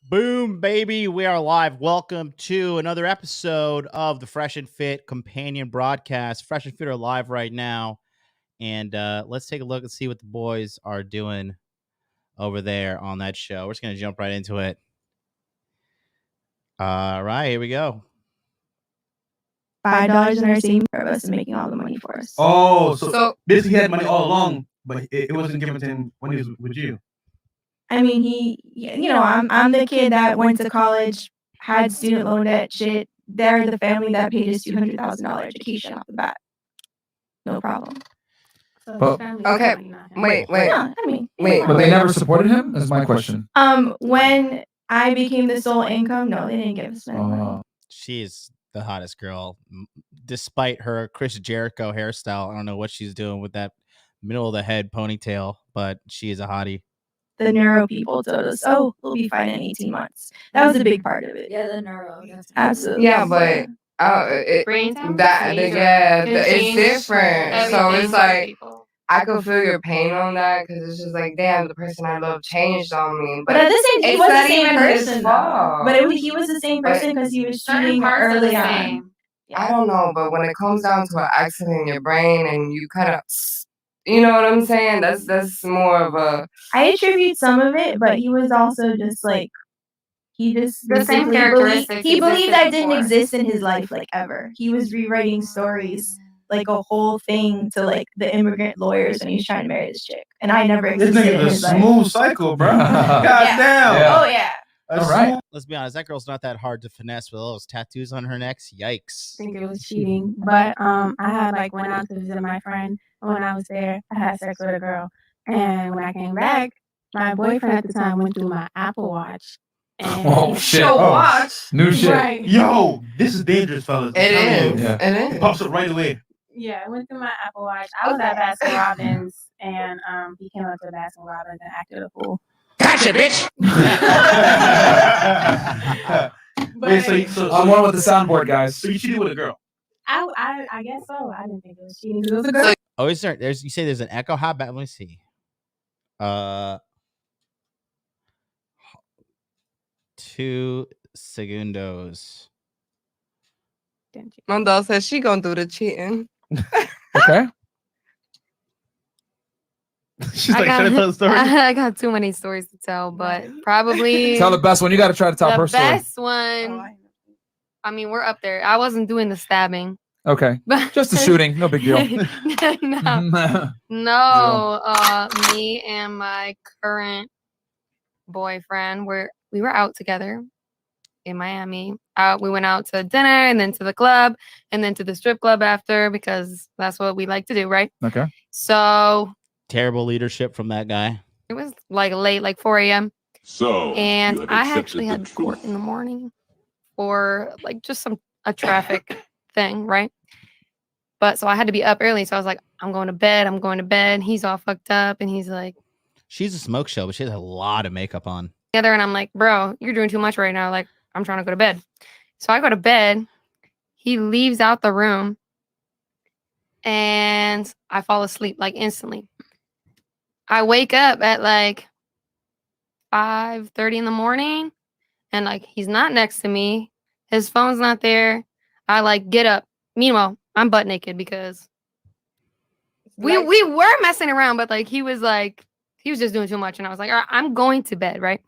Boom, baby. We are live. Welcome to another episode of the Fresh and Fit companion broadcast. Fresh and Fit are live right now. And let's take a look and see what the boys are doing over there on that show. We're just going to jump right into it. All right, here we go. $5 in our same for us and making all the money for us. Oh, so basically he had money all along, but it wasn't given to him when he was with you. I mean, I'm the kid that went to college, had student loan debt, shit. They're the family that paid his $200,000 education off the bat. No problem. But, okay, wait. Yeah, But they never supported him? Is my question. When I became the sole income, no, they didn't give us any money. She's the hottest girl, despite her Chris Jericho hairstyle. I don't know what she's doing with that middle of the head ponytail, but she is a hottie. The neuro people told us, "Oh, we'll be fine in 18 months." That was a big part of it. Yeah, the neuro. Absolutely. Yeah, but Brain it's different. So it's like people. I could feel your pain on that because it's just like, damn, the person I love changed on me. But at the same time, he it's was the not same even his person. fault. But he was the same person because he was Certain cheating parts are the early on. same. I don't know, but when it comes down to an accident in your brain and you kind of, you know what I'm saying? That's more of a. I attribute some of it, but he was also just like he just The same basically characteristics he believed existed I didn't before. exist in his life like ever. He was rewriting stories like a whole thing to like the immigrant lawyers when he was trying to marry this chick, and I never This existed in nigga's a his life. smooth cycle, bro. God Yeah. damn. Yeah. Oh yeah. That's All right. smooth. Let's be honest, that girl's not that hard to finesse with all those tattoos on her neck. Yikes. I think it was cheating. But I had went out to visit my friend. And when I was there, I had sex with a girl. And when I came back, my boyfriend at the time went through my Apple Watch. And Oh, shit. Your Oh. watch. New shit. Right. Yo, this is dangerous, fellas. It is. Yeah. It It is. pops up right away. Yeah, I went through my Apple Watch. I was at Baskin Robbins, and he came up to Baskin Robbins and acted a fool. Gotcha, bitch. Wait, so I'm one with the soundboard, guys. So you cheated with a girl? I guess so. I didn't think it was cheating. 'Cause it was a girl. Oh, is there? You say there's an echo. How bad? Let me see. 2 segundos. Mondo says she gonna do the cheating. Okay. She's like, should I tell the story? I got too many stories to tell, but probably Tell the best one. You got to try to tell the her story. best one. I mean, we're up there. I wasn't doing the stabbing, Okay. but Just a shooting. No big deal. no. Me and my current boyfriend we were out together in Miami. We went out to dinner and then to the club and then to the strip club after because that's what we like to do, right? Okay. So Terrible leadership from that guy. it was like late, like 4 a.m. So, And you have I accepted actually the had court truth. in the morning for like just a traffic thing, right? But so I had to be up early. So I was like, I'm going to bed. He's all fucked up. And he's like, She's a smoke show, but she has a lot of makeup on. together. And I'm like, bro, you're doing too much right now. Like, I'm trying to go to bed. So I go to bed. He leaves out the room. And I fall asleep like instantly. I wake up at like 5:30 in the morning. And like, he's not next to me. His phone's not there. I like get up. Meanwhile, I'm butt naked because we were messing around, but like he was just doing too much. And I was like, all right, I'm going to bed, right?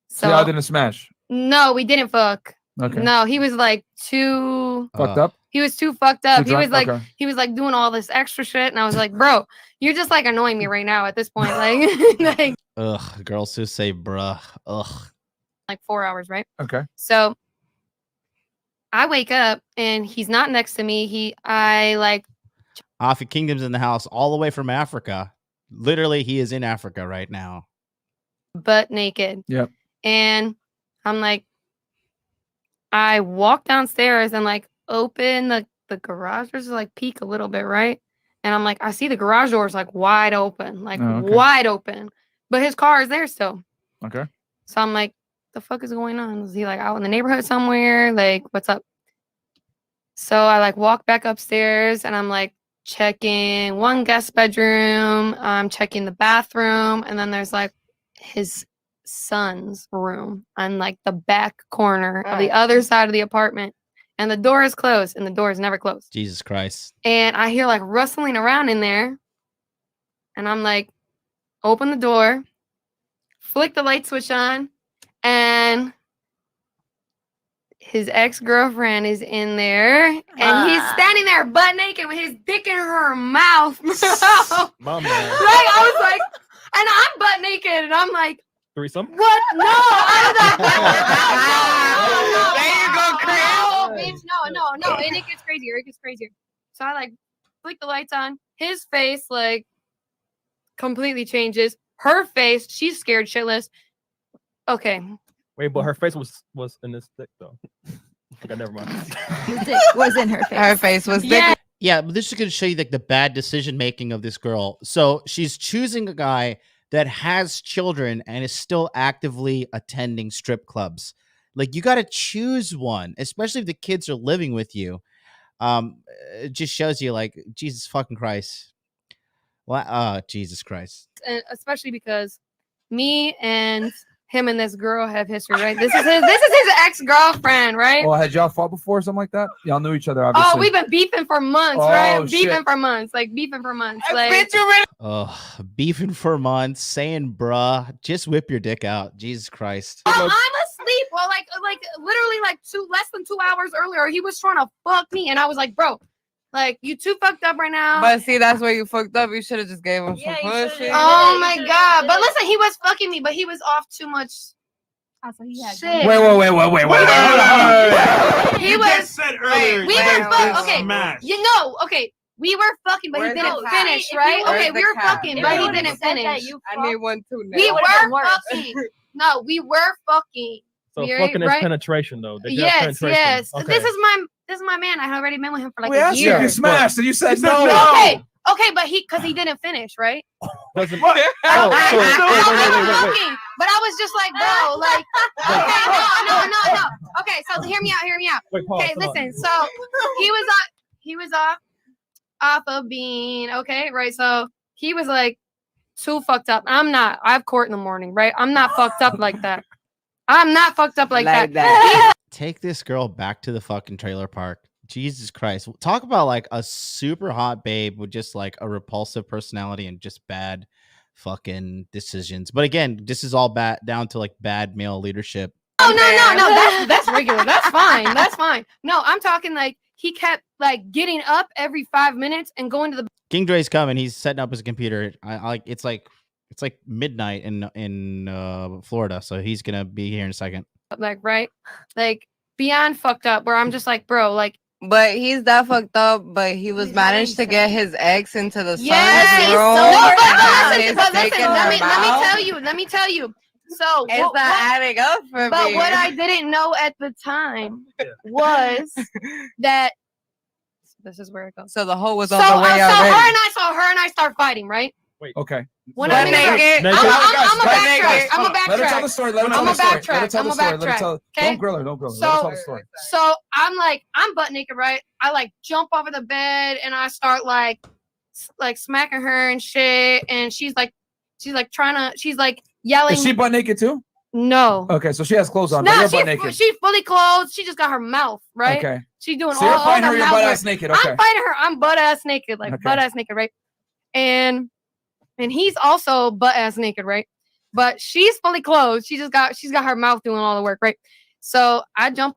So y'all didn't smash. No, we didn't fuck. Okay. No, he was like too Fucked up. he was too fucked up. Too He was drunk? like Okay. he was like doing all this extra shit. And I was like, bro, you're just like annoying me right now at this point. Like like Ugh, girls who say bruh. Ugh. 4 hours, right? Okay. So I wake up and he's not next to me. Afi Kingdom's in the house all the way from Africa. Literally, he is in Africa right now. butt naked. Yep. And I'm like, I walk downstairs and like open the garage doors, like peek a little bit, right? And I'm like, I see the garage doors like wide open, like Oh, okay. wide open. But his car is there still. Okay. So I'm like, the fuck is going on? Is he like out in the neighborhood somewhere? Like, what's up? So I like walk back upstairs and I'm like checking one guest bedroom, checking the bathroom, and then there's like his son's room on like the back corner of the other side of the apartment. And the door is closed, and the door is never closed. Jesus Christ. And I hear like rustling around in there. And I'm like, open the door, flick the light switch on, and his ex-girlfriend is in there. And he's standing there butt naked with his dick in her mouth. My man. Right? I was like, and I'm butt naked, and I'm like, Threesome? what? No, I was like, There you go, Chris. no, and it gets crazier. So I like flick the lights on. His face like completely changes. Her face, she's scared shitless. Okay. Wait, but her face was in this dick though. Okay, never mind. His dick was in her face. Her face was Yeah. thick. Yeah, but this is going to show you like the bad decision making of this girl. So she's choosing a guy that has children and is still actively attending strip clubs. Like you got to choose one, especially if the kids are living with you. It just shows you like Jesus fucking Christ. Well, Jesus Christ. And especially because me and him and this girl have history, right? This is his ex-girlfriend, right? Well, had y'all fought before or something like that? Y'all knew each other, obviously. Oh, we've been beefing for months, Oh, right? shit. Beefing for months. Like Beefing for months, saying bruh, just whip your dick out. Jesus Christ. I'm asleep. Well, like literally like less than 2 hours earlier, he was trying to fuck me, and I was like, bro, like you too fucked up right now. But see, that's where you fucked up. You should have just gave him some pussy. Oh my god! But listen, he was fucking me, but he was off too much. Also, he had Shit. Wait. Hold on. He You was. just said earlier. We you were guys okay. smashed. You know, okay. We were fucking, but Where's he the didn't cat? finish, right? Where's Okay, the we were cat? fucking, If but you he would've didn't said that finish. you I need one too now. We would've were been worse. fucking. No, we were fucking. So Right, fucking is right? penetration though. They just Yes, penetration. yes. Okay. This is my man. I had already been with him for like We a asked you if year. you smashed, and you said said no. no. Okay, but because he didn't finish, right? Doesn't- What? Oh, I so- was wait. fucking, but I was just like, bro, like, okay, no. Okay, so hear me out. Wait, pause. Okay, hold on. listen. So he was off of being okay, right? So he was like too fucked up. I'm not. I have court in the morning, right? I'm not fucked up like that. I'm not fucked up like that. Take this girl back to the fucking trailer park. Jesus Christ. Talk about like a super hot babe with just like a repulsive personality and just bad fucking decisions. But again, this is all down to like bad male leadership. Oh no. That's regular. That's fine. That's fine. No, I'm talking like he kept like getting up every 5 minutes and going to the King Dre's coming. He's setting up his computer. It's like midnight in Florida, so he's gonna be here in a second. like right, like beyond fucked up. Where I'm just like, bro, like. But he's that fucked up, but he was managed to get his ex into the Yes, son's he's room. so and he's listen, taking her let out. me tell you. So It's not adding up for but me. what I didn't know at the time was that this is where it goes. So the hoe was So, on the way her already. and I start fighting, right? Okay. When Butt I'm in the naked. I'm Naked. a Let her tell the backtrack. story. Let her I'm tell the a story. Let her backtrack. tell I'm the a story. Let her backtrack. tell. Okay? Don't grill her. Don't grill her. Let So- her tell the story. So I'm butt naked, right? I like jump over the bed and I start like smacking her and shit. And she's like yelling. Is she butt naked too? No. Okay, so she has clothes on. No, but you're butt naked. she's fully clothed. She just got her mouth, right? Okay. She's doing So you're all fighting the her. You're mouth butt work. ass naked. Okay. I'm fighting her. I'm butt ass naked, like Okay. butt ass naked, right? And he's also butt ass naked, right? But she's fully clothed. She's got her mouth doing all the work, right? So I jump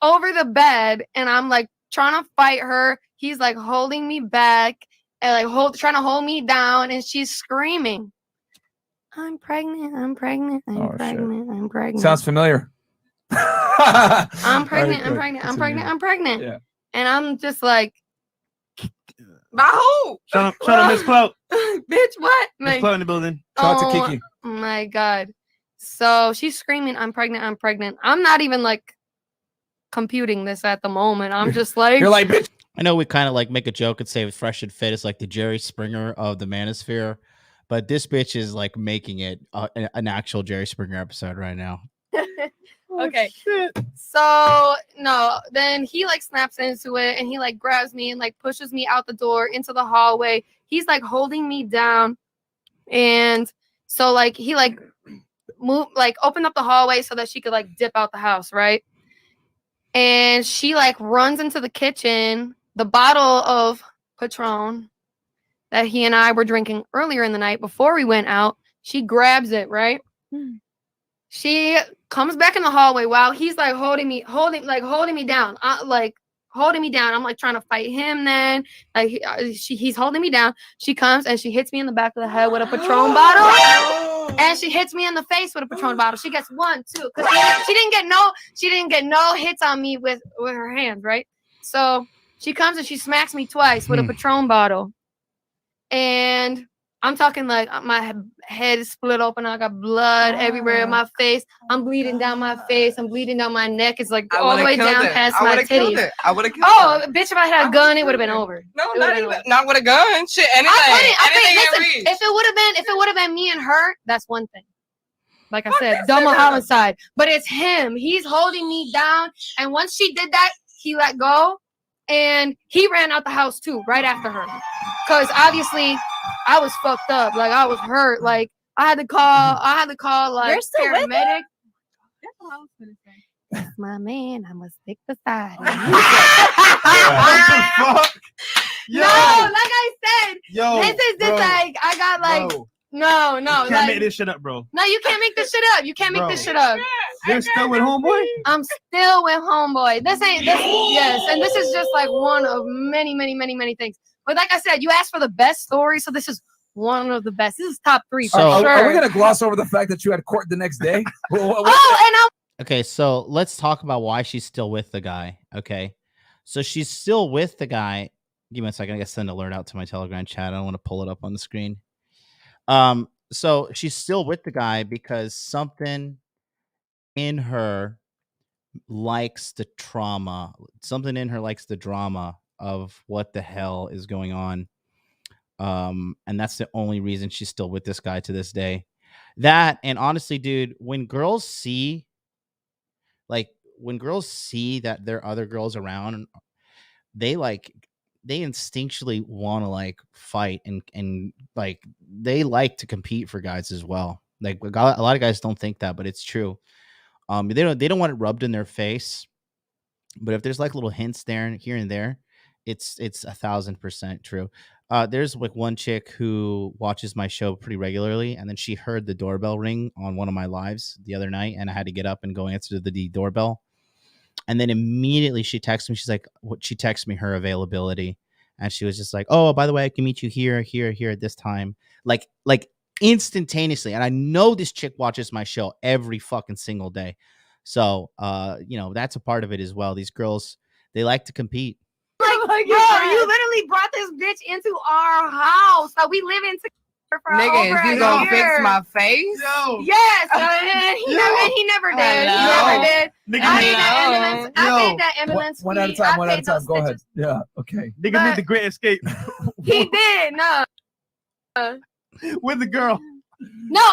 over the bed and I'm like trying to fight her. He's like holding me back and like trying to hold me down, and she's screaming, I'm pregnant. I'm pregnant. Oh, shit. I'm pregnant. Sounds familiar. I'm pregnant. All right, I'm good. pregnant. I'm pregnant. Yeah. And I'm just like, By who? Shout out Miss Clout. bitch, what? Miss Like, Clout in the building. Shout out to Kiki. my God. So she's screaming, I'm pregnant. I'm pregnant. I'm not even like computing this at the moment. I'm just like, You're like, bitch. I know we kind of like make a joke and say Fresh and Fit is like the Jerry Springer of the manosphere, but this bitch is like making it an actual Jerry Springer episode right now. okay. So no, then he like snaps into it and he like grabs me and like pushes me out the door into the hallway. He's like holding me down. And so like he like opened up the hallway so that she could like dip out the house, right? And she like runs into the kitchen, the bottle of Patron that he and I were drinking earlier in the night before we went out. She grabs it, right? She comes back in the hallway while he's like holding me down. Holding me down. I'm like trying to fight him then. Like he's holding me down. She comes and she hits me in the back of the head with a Patron bottle. And she hits me in the face with a Patron bottle. She gets 1, 2. Because she didn't get no hits on me with her hands, right? So she comes and she smacks me twice with a Patron bottle. And I'm talking like my head is split open. I got blood everywhere in my face. I'm bleeding down my face. I'm bleeding down my neck. It's like all the way down past my titties. I would have killed it. Bitch, if I had a gun, it would have been over. No, not with a gun. Shit, anything. Listen, if it would have been me and her, that's one thing. Like I said, double homicide. But it's him. He's holding me down. And once she did that, he let go. And he ran out the house too, right after her. Because obviously I was fucked up. Like I was hurt. Like I had to call like paramedic. That's what I was gonna say. That's my man. I must stick beside him. What the fuck? Yo, no, like I said, this is just bro, like I got like bro. no. You can't like, make this shit up, bro. No, you can't make this shit up. You can't make this shit up. You're still with homeboy? I'm still with homeboy. Yes, and this is just like one of many things. But like I said, you asked for the best story, so this is one of the best. This is top 3 for So- sure. Are we gonna gloss over the fact that you had court the next day? Okay, so let's talk about why she's still with the guy. Okay, so she's still with the guy. Give me a second. I gotta send an alert out to my Telegram chat. I don't want to pull it up on the screen. So she's still with the guy because something in her likes the trauma. Something in her likes the drama of what the hell is going on. And that's the only reason she's still with this guy to this day. That, and honestly, dude, when girls see that there are other girls around, they instinctually want to like fight and like they like to compete for guys as well. Like a lot of guys don't think that, but it's true. They don't want it rubbed in their face, but if there's like little hints there here and there, it's 1,000% true. There's like one chick who watches my show pretty regularly, and then she heard the doorbell ring on one of my lives the other night, and I had to get up and go answer the doorbell. And then immediately she texts me. She's like, she texts me her availability, and she was just like, "Oh, by the way, I can meet you here at this time." Like instantaneously. And I know this chick watches my show every fucking single day, so that's a part of it as well. These girls, they like to compete. Like, bro, you literally brought this bitch into our house that we live in together for Nigga, over is you a gonna year. fix my face? Yo. Yes, and he never did. He never did. Nigga, I paid that ambulance. I Yo. paid that ambulance. One at a fee. time. I One at a paid time. those Go ahead. stitches. Yeah. Okay. Nigga made the great escape. He did. No. With the girl. No.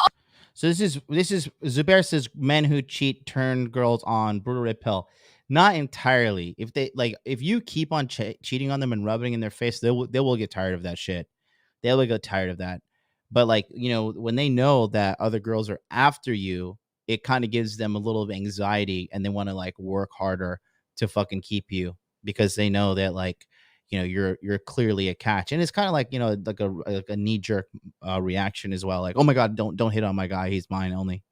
So this is Zubair says men who cheat turn girls on. Brutal red pill. Not entirely. If you keep on cheating on them and rubbing in their face, they will get tired of that shit. They will get tired of that. But when they know that other girls are after you, it kind of gives them a little of anxiety, and they want to like work harder to fucking keep you because they know that you're clearly a catch. And it's kind of like a knee jerk reaction as well. Like, oh my god, don't hit on my guy. He's mine only.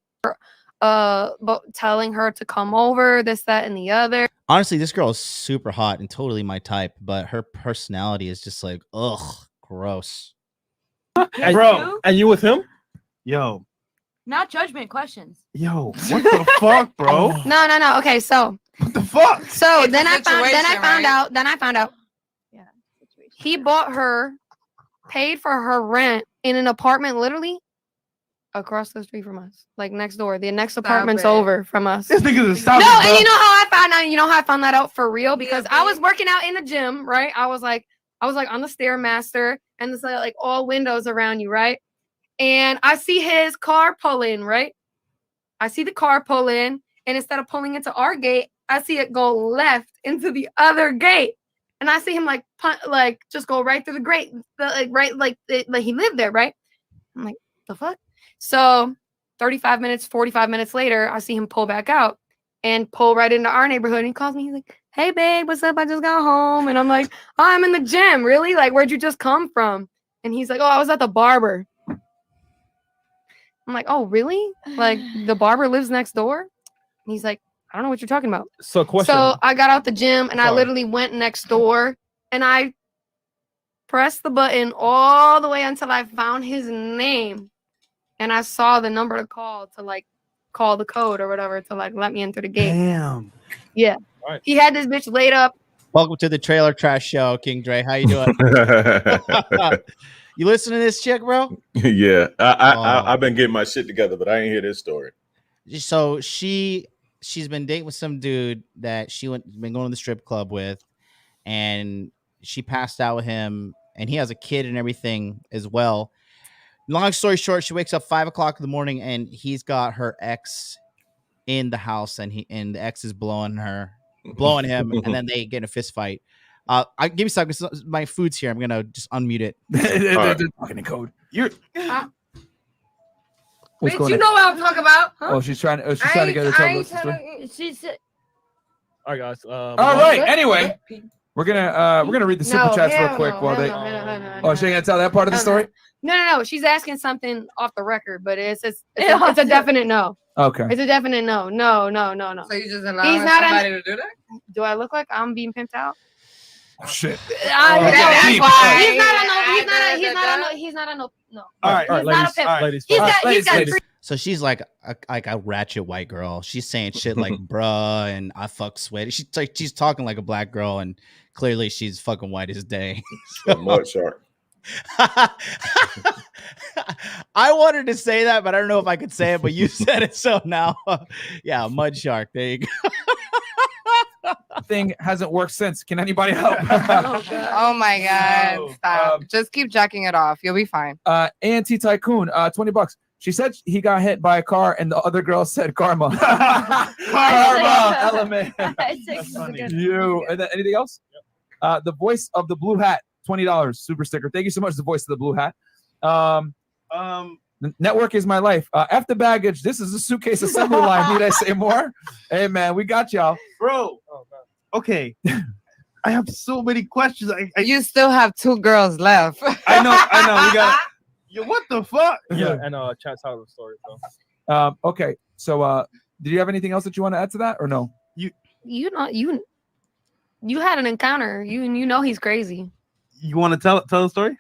But telling her to come over, this, that, and the other. Honestly, this girl is super hot and totally my type, but her personality is just like, ugh, gross. Bro. And you with him? Yo. Not judgment questions. Yo. What the fuck, bro? No. Okay, so What the fuck? so It's then a I found situation, out. Yeah. He bought her, paid for her rent in an apartment literally across the street from us, like next door. The next apartment's it. over from us. This nigga's a stop. No, and you know how I found out? You know how I found that out for real? Because I was working out in the gym, right? I was like on the Stairmaster, and there's like all windows around you, right? And I see his car pull in, right? I see the car pull in, and instead of pulling into our gate, I see it go left into the other gate. And I see him just go right through the gate, like he lived there, right? I'm like, the fuck? So 35 minutes, 45 minutes later, I see him pull back out and pull right into our neighborhood. And he calls me. He's like, hey, babe, what's up? I just got home. And I'm like, oh, I'm in the gym. Really? Like, where'd you just come from? And he's like, oh, I was at the barber. I'm like, oh, really? Like, the barber lives next door? And he's like, I don't know what you're talking about. So, question. So I got out the gym and I Sorry. literally went next door and I pressed the button all the way until I found his name. And I saw the number to call to like call the code or whatever to like let me enter the gate. Damn. Yeah. Right. He had this bitch laid up. Welcome to the Trailer Trash Show, King Dre. How you doing? You listen to this chick, bro? Yeah, I've been getting my shit together, but I ain't hear this story. So she's been dating with some dude that been going to the strip club with, and she passed out with him, and he has a kid and everything as well. Long story short, she wakes up 5 o'clock in the morning, and he's got her ex in the house, and the ex is blowing him, and then they get in a fist fight. Give me a second. My food's here. I'm gonna just unmute it. They're talking in code. You're. Bitch, you know what I'm talking about? Huh? Oh, she's trying to get her trouble. She's All right, guys. All right. Anyway, we're gonna read the super chats real quick while they. Oh, she ain't gonna tell that part of the story. No. She's asking something off the record, but it's a definite no. Okay. It's a definite no. No. So you just allowing not somebody to do that? Do I look like I'm being pimped out? Oh, shit. He's not a no. All right, He's not a pimp. ladies. He's got ladies. So she's like a ratchet white girl. She's saying shit like bruh and I fuck sweaty. She's talking like a black girl, and clearly she's fucking white as day. Mud shark. I wanted to say that, but I don't know if I could say it, but you said it, so now yeah, mud shark. There you go. Thing hasn't worked since. Can anybody help? Oh my God. No. Stop. Just keep jacking it off. You'll be fine. ANT Tycoon, $20. She said he got hit by a car, and the other girl said karma. Karma element. You. And then anything else? The voice of the blue hat, $20 super sticker. Thank you so much. The voice of the blue hat. The network is my life. After baggage, this is a suitcase assembly line. Need I say more? Hey man, we got y'all, Bro. Okay. I have so many questions. You still have 2 girls left. I know. We got. Yo, what the fuck? Yeah, and chat out the story. So. Okay, so did you have anything else that you want to add to that, or no? You had an encounter. You know he's crazy. You want to tell the story?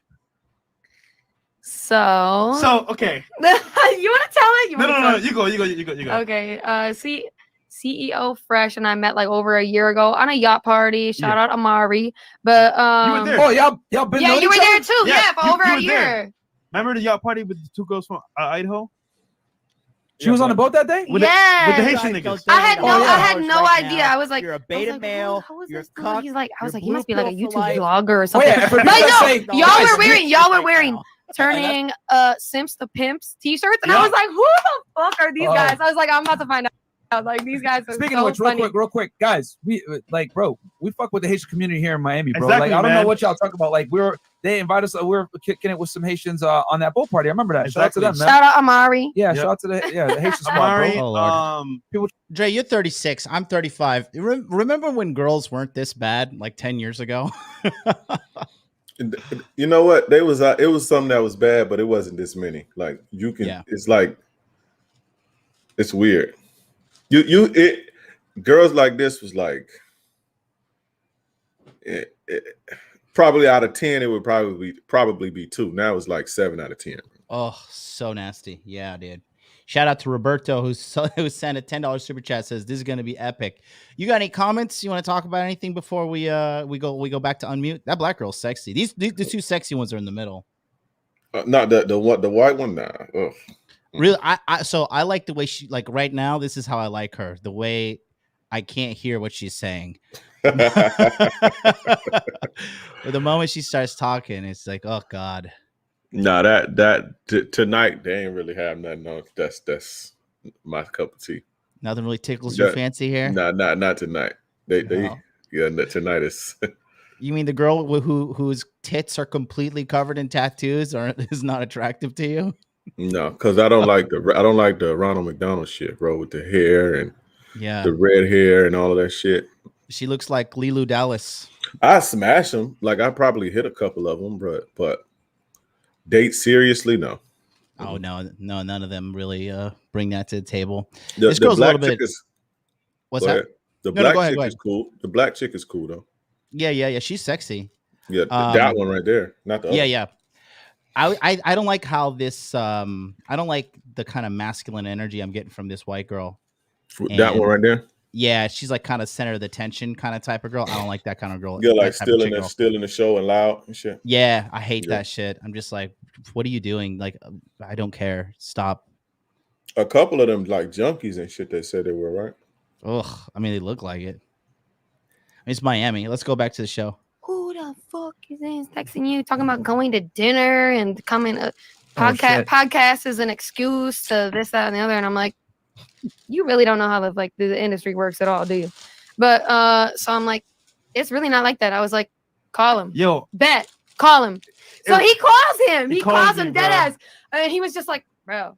So Okay. you want to tell it? No. You go. Okay. CEO Fresh and I met like over a year ago on a yacht party. Shout out Amari. But You were there. Oh, y'all been. yeah, you were there too. Yeah, Yeah, for you over a were year. there. Remember the yacht party with the 2 girls from Idaho? She was on the boat that day. With Yes. the Haitian niggas. I had no Right idea. now, I was like, you're a beta male. You're a cuck. He's like, I was you're like, he must be blue like a pill for YouTube life. vlogger or Oh something. yeah, I forgot Like, to no, say, y'all guys, were wearing turning Simps to Pimps t-shirts, and I was like, who the fuck are these guys? I was like, I'm about to find out. Like, these guys are Speaking so of which, funny. real quick, guys, we we fuck with the Haitian community here in Miami, bro. Exactly, like, I don't man. know what y'all talk about. Like, they invited us. We were kicking it with some Haitians on that boat party. I remember that. Exactly. Shout out to them, man. Shout out Amari. Yeah, Yep. shout out to the Haitian squad, Amari, bro. Oh, Lord. Dre, you're 36. I'm 35. Remember when girls weren't this bad like 10 years ago? You know what? It was something that was bad, but it wasn't this many. Like you can. Yeah. It's like it's weird. Girls like this was like probably out of 10 it would probably be 2. Now it's like 7 out of 10. Oh, so nasty. Yeah, dude. Shout out to Roberto who sent a $10 super chat. Says this is gonna be epic. You got any comments? You want to talk about anything before we go back to unmute? That black girl's sexy. These the 2 sexy ones are in the middle. Not the white one. Nah. Ugh. Really, I like the way she, like, right now. This is how I like her. The way I can't hear what she's saying. But the moment she starts talking, it's like, oh God. Nah, tonight they ain't really have nothing on. That's my cup of tea. Nothing really tickles your fancy here. Nah, not tonight. Tonight is. You mean the girl whose tits are completely covered in tattoos is not attractive to you? No, because I don't like the Ronald McDonald shit, bro, with the hair and Yeah, the red hair and all of that shit. she looks like Lilu Dallas. I smash them. Like I probably hit a couple of them, but date seriously, no. Oh no, none of them really bring that to the table. The, This the girl's a black little chick bit. is What's go that? ahead. The No, black go ahead, chick go is ahead. cool. The black chick is cool though. Yeah. She's sexy. Yeah, that one right there, not the other. Yeah. I don't like how this. I don't like the kind of masculine energy I'm getting from this white girl. That one And right there. yeah, she's like kind of center of the attention kind of type of girl. I don't like that kind of girl. Yeah, like that type of chick girl. still in the show and loud and shit. Yeah, I hate Yeah. that shit. I'm just like, what are you doing? Like, I don't care. Stop. A couple of them like junkies and shit. They said they were right. Ugh. I mean, they look like it. It's Miami. Let's go back to the show. Who the fuck is texting you talking about going to dinner and coming? shit. Podcast is an excuse to this, that, and the other. And I'm like, you really don't know how the industry works at all, do you? But so I'm like, it's really not like that. I was like, call him. Yo, Bet. Call him. So he calls him. He calls calls him you, dead bro. ass. And he was just like, bro,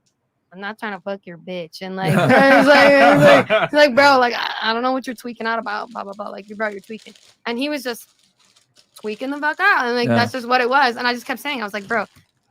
I'm not trying to fuck your bitch. And like, he's like, bro, like, I don't know what you're tweaking out about, blah, blah, blah. Like, bro, you're tweaking. And he was just tweaking the fuck out. And like, Yeah. that's just what it was. And I just kept saying, I was like, bro,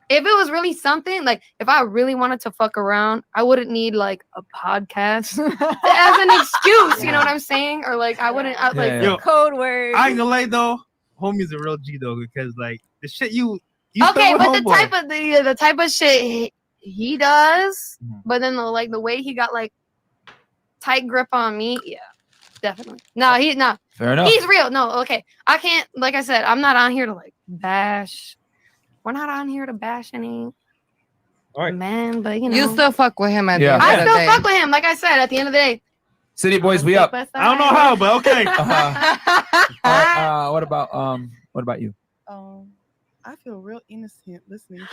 if it was really something, like, if I really wanted to fuck around, I wouldn't need like a podcast as an excuse. You know what I'm saying? Or like, I wouldn't, like, Yeah. The code word. I ain't gonna lie though, homie's a real G though, because like the shit you okay, spent but with the homeboy. type of shit he does, Mhm. but then the way he got like tight grip on me, yeah, definitely. No, Fair enough. he's real. No, okay, I can't. Like I said, I'm not on here to like bash. We're not on here to bash any Alright. man, but you know, You still fuck with him at Yeah. the I end of still the day. fuck with him. Like I said, at the end of the day, City boys, we up. I don't know how, but okay. What about you? I feel real innocent listening.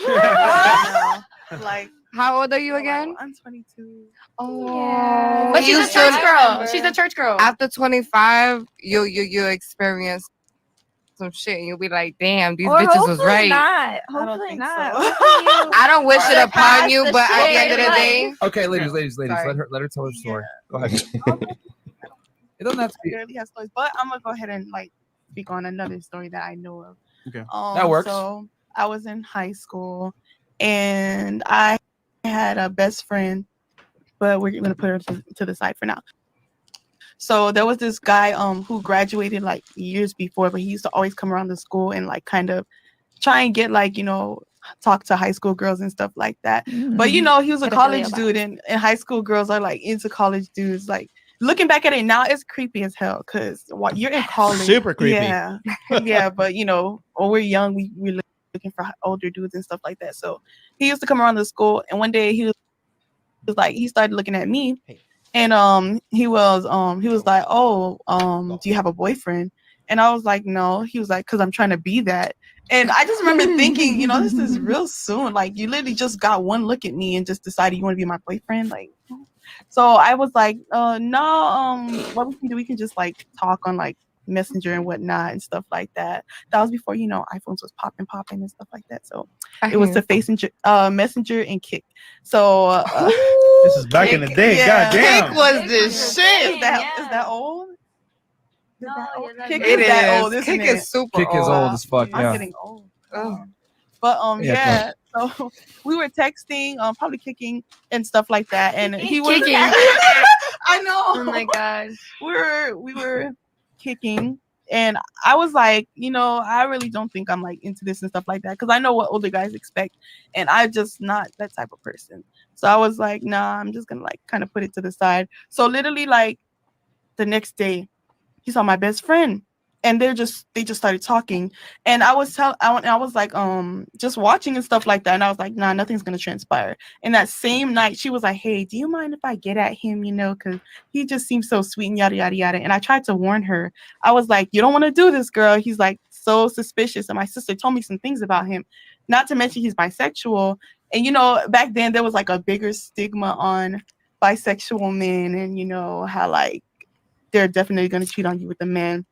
Like, how old are you again? I'm 22. Oh, But she's you a church should- girl. She's a church girl. After 25, you experience some shit, and you'll be like, damn, these Or bitches was hopefully right. Not. don't Hopefully think not. so. Hopefully I don't wish it surpass upon you, the but at the shit, end of the like- day, Okay, ladies, Sorry. let her tell her story. Go ahead. It doesn't have to I be. barely have stories, but I'm gonna go ahead and like speak on another story that I know of. Okay. That works. So I was in high school, and I had a best friend, but we're gonna put her to the side for now. So there was this guy who graduated like years before, but he used to always come around the school and like kind of try and get like, you know, talk to high school girls and stuff like that. But you know, he was a college dude, and high school girls are like into college dudes. Like looking back at it now, it's creepy as hell because what you're in college, Super creepy. Yeah, yeah. But you know, when we're young, we're looking for older dudes and stuff like that. So he used to come around the school, and one day he was like, he started looking at me, and he was like, oh, do you have a boyfriend? And I was like, no. He was like, because I'm trying to be that. And I just remember thinking, you know, this is real soon. Like, you literally just got one look at me and just decided you want to be my boyfriend. Like, so I was like, no, what we can do, we can just like talk on like Messenger and whatnot and stuff like that. That was before, you know, iPhones was popping and stuff like that. So it was the Messenger and Kick. So This is back in the day. Yeah. Goddamn. Kick was this shit. is that old? Is that old? Kick It is that is. old, isn't Kick it? is super Kick is old as fuck. I'm Yeah. getting old. Ugh. But Yeah, yeah, so we were texting, probably kicking and stuff like that, and he was Kicking. I know. Oh my god. we were kicking, and I was like, you know, I really don't think I'm like into this and stuff like that because I know what older guys expect, and I'm just not that type of person. So I was like, nah, I'm just gonna like kind of put it to the side. So literally, like the next day, he saw my best friend, and they just started talking, and I was like just watching and stuff like that, and I was like, nah, nothing's gonna transpire. And that same night, she was like, hey, do you mind if I get at him, you know, because he just seems so sweet and yada yada yada. And I tried to warn her. I was like, you don't want to do this, girl. He's like so suspicious, and my sister told me some things about him, not to mention he's bisexual. And you know, back then there was like a bigger stigma on bisexual men, and you know how like they're definitely gonna cheat on you with a man.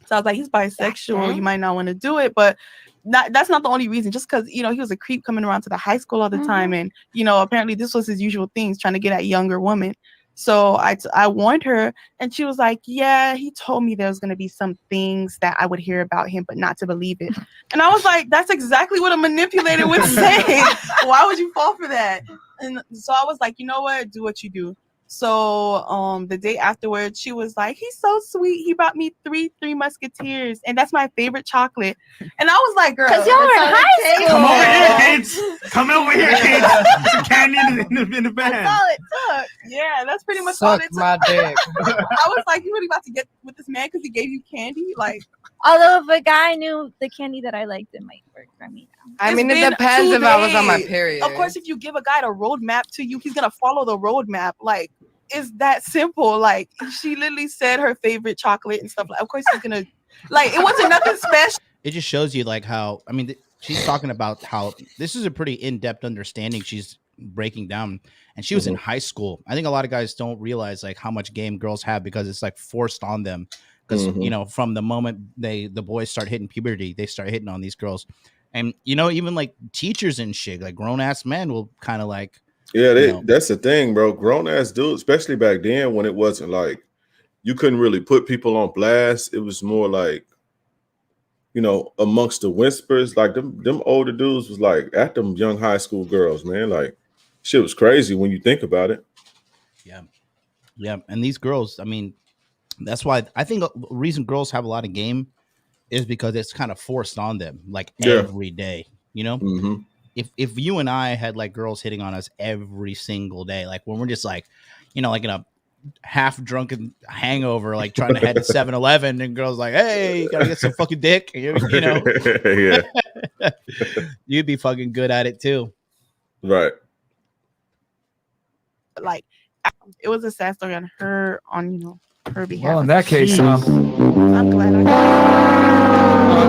So I was like, he's bisexual. You might not want to do it, but that's not the only reason. Just because, you know, he was a creep coming around to the high school all the time. And, you know, apparently this was his usual things, trying to get at younger women. So I warned her, and she was like, yeah, he told me there was going to be some things that I would hear about him, but not to believe it. And I was like, that's exactly what a manipulator would say. Why would you fall for that? And so I was like, you know what? Do what you do. So the day afterwards, she was like, he's so sweet. He brought me three Musketeers, and that's my favorite chocolate. And I was like, girl, because y'all were in high school. Come over here, kids. Come over here, kids. Some candy in the bag. That's all it took. Yeah, that's pretty much all it took. my dick. I was like, you really about to get with this man because he gave you candy? Like, although if a guy knew the candy that I liked, it might work for me now. I mean, it depends if I was on my period. Of course, if you give a guy a roadmap to you, he's gonna follow the roadmap. Like, it's that simple. Like, she literally said her favorite chocolate and stuff. Like, of course, he's gonna. Like, it wasn't nothing special. It just shows you like how, I mean, she's talking about how this is a pretty in-depth understanding she's breaking down, and she was in high school. I think a lot of guys don't realize like how much game girls have because it's like forced on them. Because you know, from the moment the boys start hitting puberty, they start hitting on these girls. And you know, even like teachers and shit, like grown ass men will kind of like, that's the thing, bro. Grown ass dudes, especially back then when it wasn't like you couldn't really put people on blast. It was more like, you know, amongst the whispers. Like them older dudes was like at them young high school girls, man. Like shit was crazy when you think about it. Yeah. And these girls, I mean, that's why I think the reason girls have a lot of game is because it's kind of forced on them like every day, you know. If you and I had like girls hitting on us every single day, like when we're just like, you know, like in a half drunken hangover, like trying to head to 7-Eleven, and girls like, hey, you gotta get some fucking dick, you know. You'd be fucking good at it too, right? Like, it was a sad story on her, you know, her behalf. Well, in that case, I'm glad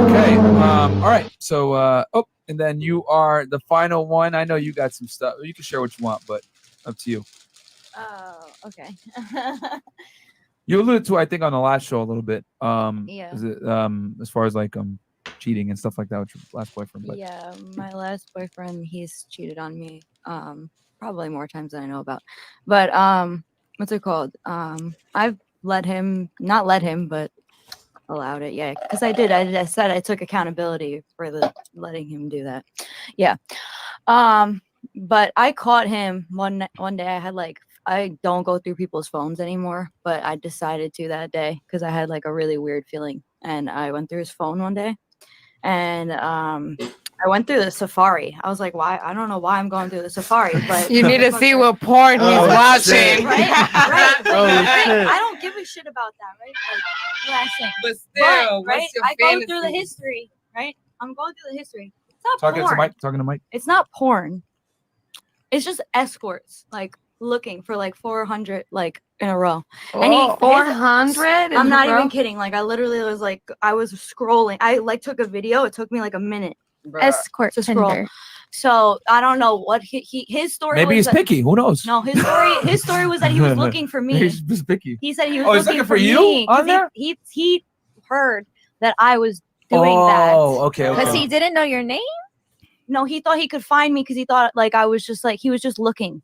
okay. All right. So, and then you are the final one. I know you got some stuff. You can share what you want, but up to you. Oh, okay. You alluded to, I think, on the last show a little bit. Yeah. Is it, as far as like cheating and stuff like that with your last boyfriend? But. Yeah, my last boyfriend, he's cheated on me. Probably more times than I know about. But what's it called? I've not let him, but allowed it. Yeah, because I did. I said I took accountability for letting him do that. Yeah. But I caught him one day. I don't go through people's phones anymore, but I decided to that day because I had like a really weird feeling, and I went through his phone one day, and I went through the Safari. I was like, why? I don't know why I'm going through the Safari, but you need to see what porn he's watching. Right. I don't give a shit about that, right? Like, last thing. But still, right? what's your I fantasy? go through the history, right? I'm going through the history. It's not Talking porn. to Mike. It's not porn. It's just escorts, like looking for like 400, like in a row. Oh, 400? I'm not even kidding. Like I literally was like, I was scrolling. I like took a video. It took me like a minute. Escort to scroll. Tinder. So I don't know what his story. Maybe was he's picky. Who knows? No, his story was that he was looking for me. He's picky. He said he was looking for you me on there? he heard that I was doing that. Oh, okay. Because he didn't know your name. No, he thought he could find me because he thought like I was just like he was just looking.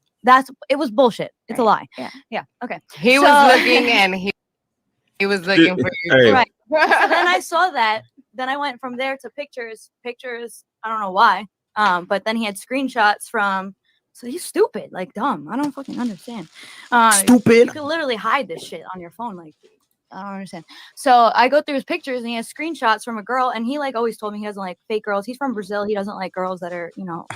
It was bullshit. It's a lie. Yeah. Okay. He was looking and he was looking for you. Right. So then I saw that. Then I went from there to pictures. I don't know why. But then he had screenshots from. So he's stupid, like dumb. I don't fucking understand. Stupid. You could literally hide this shit on your phone, like. I don't understand. So I go through his pictures and he has screenshots from a girl, and he like always told me he doesn't like fake girls. He's from Brazil. He doesn't like girls that are,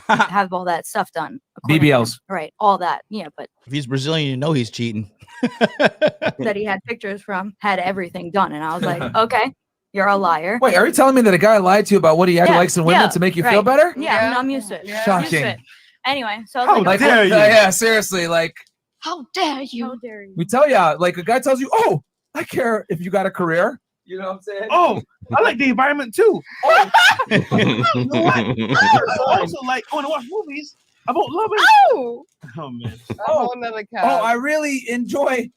have all that stuff done. BBLs. Right. All that. Yeah. But if he's Brazilian, you know he's cheating. that he had pictures from, had everything done. And I was like, okay, you're a liar. Wait, are you telling me that a guy lied to you about what he actually likes in women to make you feel better? Yeah. I'm used to it. Shocking. Anyway, so I was How dare you? Yeah, seriously. Like, how dare you? How dare you? we tell ya, like a guy tells you, oh, I care if you got a career. You know what I'm saying? Oh, I like the environment too. Oh, you know what? I also like going to watch movies about loving. Oh man. Oh, another I really enjoy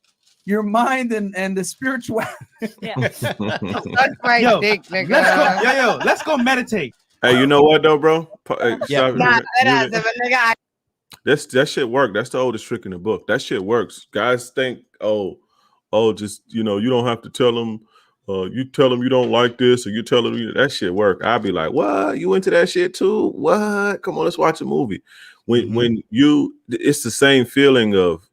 your mind and the spiritual. Yeah. Suck my Yo, dick, nigga. Let's go meditate. Hey, you know what though, bro? Yeah. That shit work. That's the oldest trick in the book. That shit works. Guys think, oh, just you don't have to tell them. You tell them you don't like this, or you tell them that shit work. I'd be like, what? You into that shit too? What? Come on, let's watch a movie. When it's the same feeling of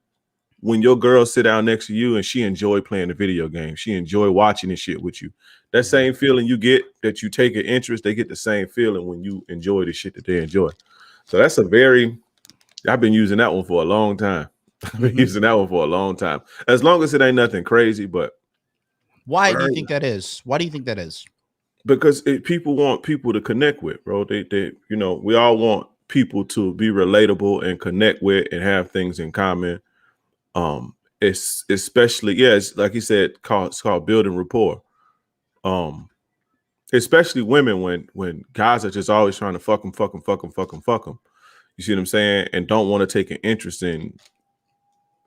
when your girl sit down next to you and she enjoy playing the video game. She enjoy watching this shit with you. That same feeling you get that you take an interest, they get the same feeling when you enjoy the shit that they enjoy. So that's I've been using that one for a long time. I've been using that one for a long time. As long as it ain't nothing crazy, but why do you think that is? Why do you think that is? Because people want people to connect with, bro. They we all want people to be relatable and connect with and have things in common. It's especially, it's like he said, it's called building rapport. Especially women when guys are just always trying to fuck them. You see what I'm saying? And don't want to take an interest in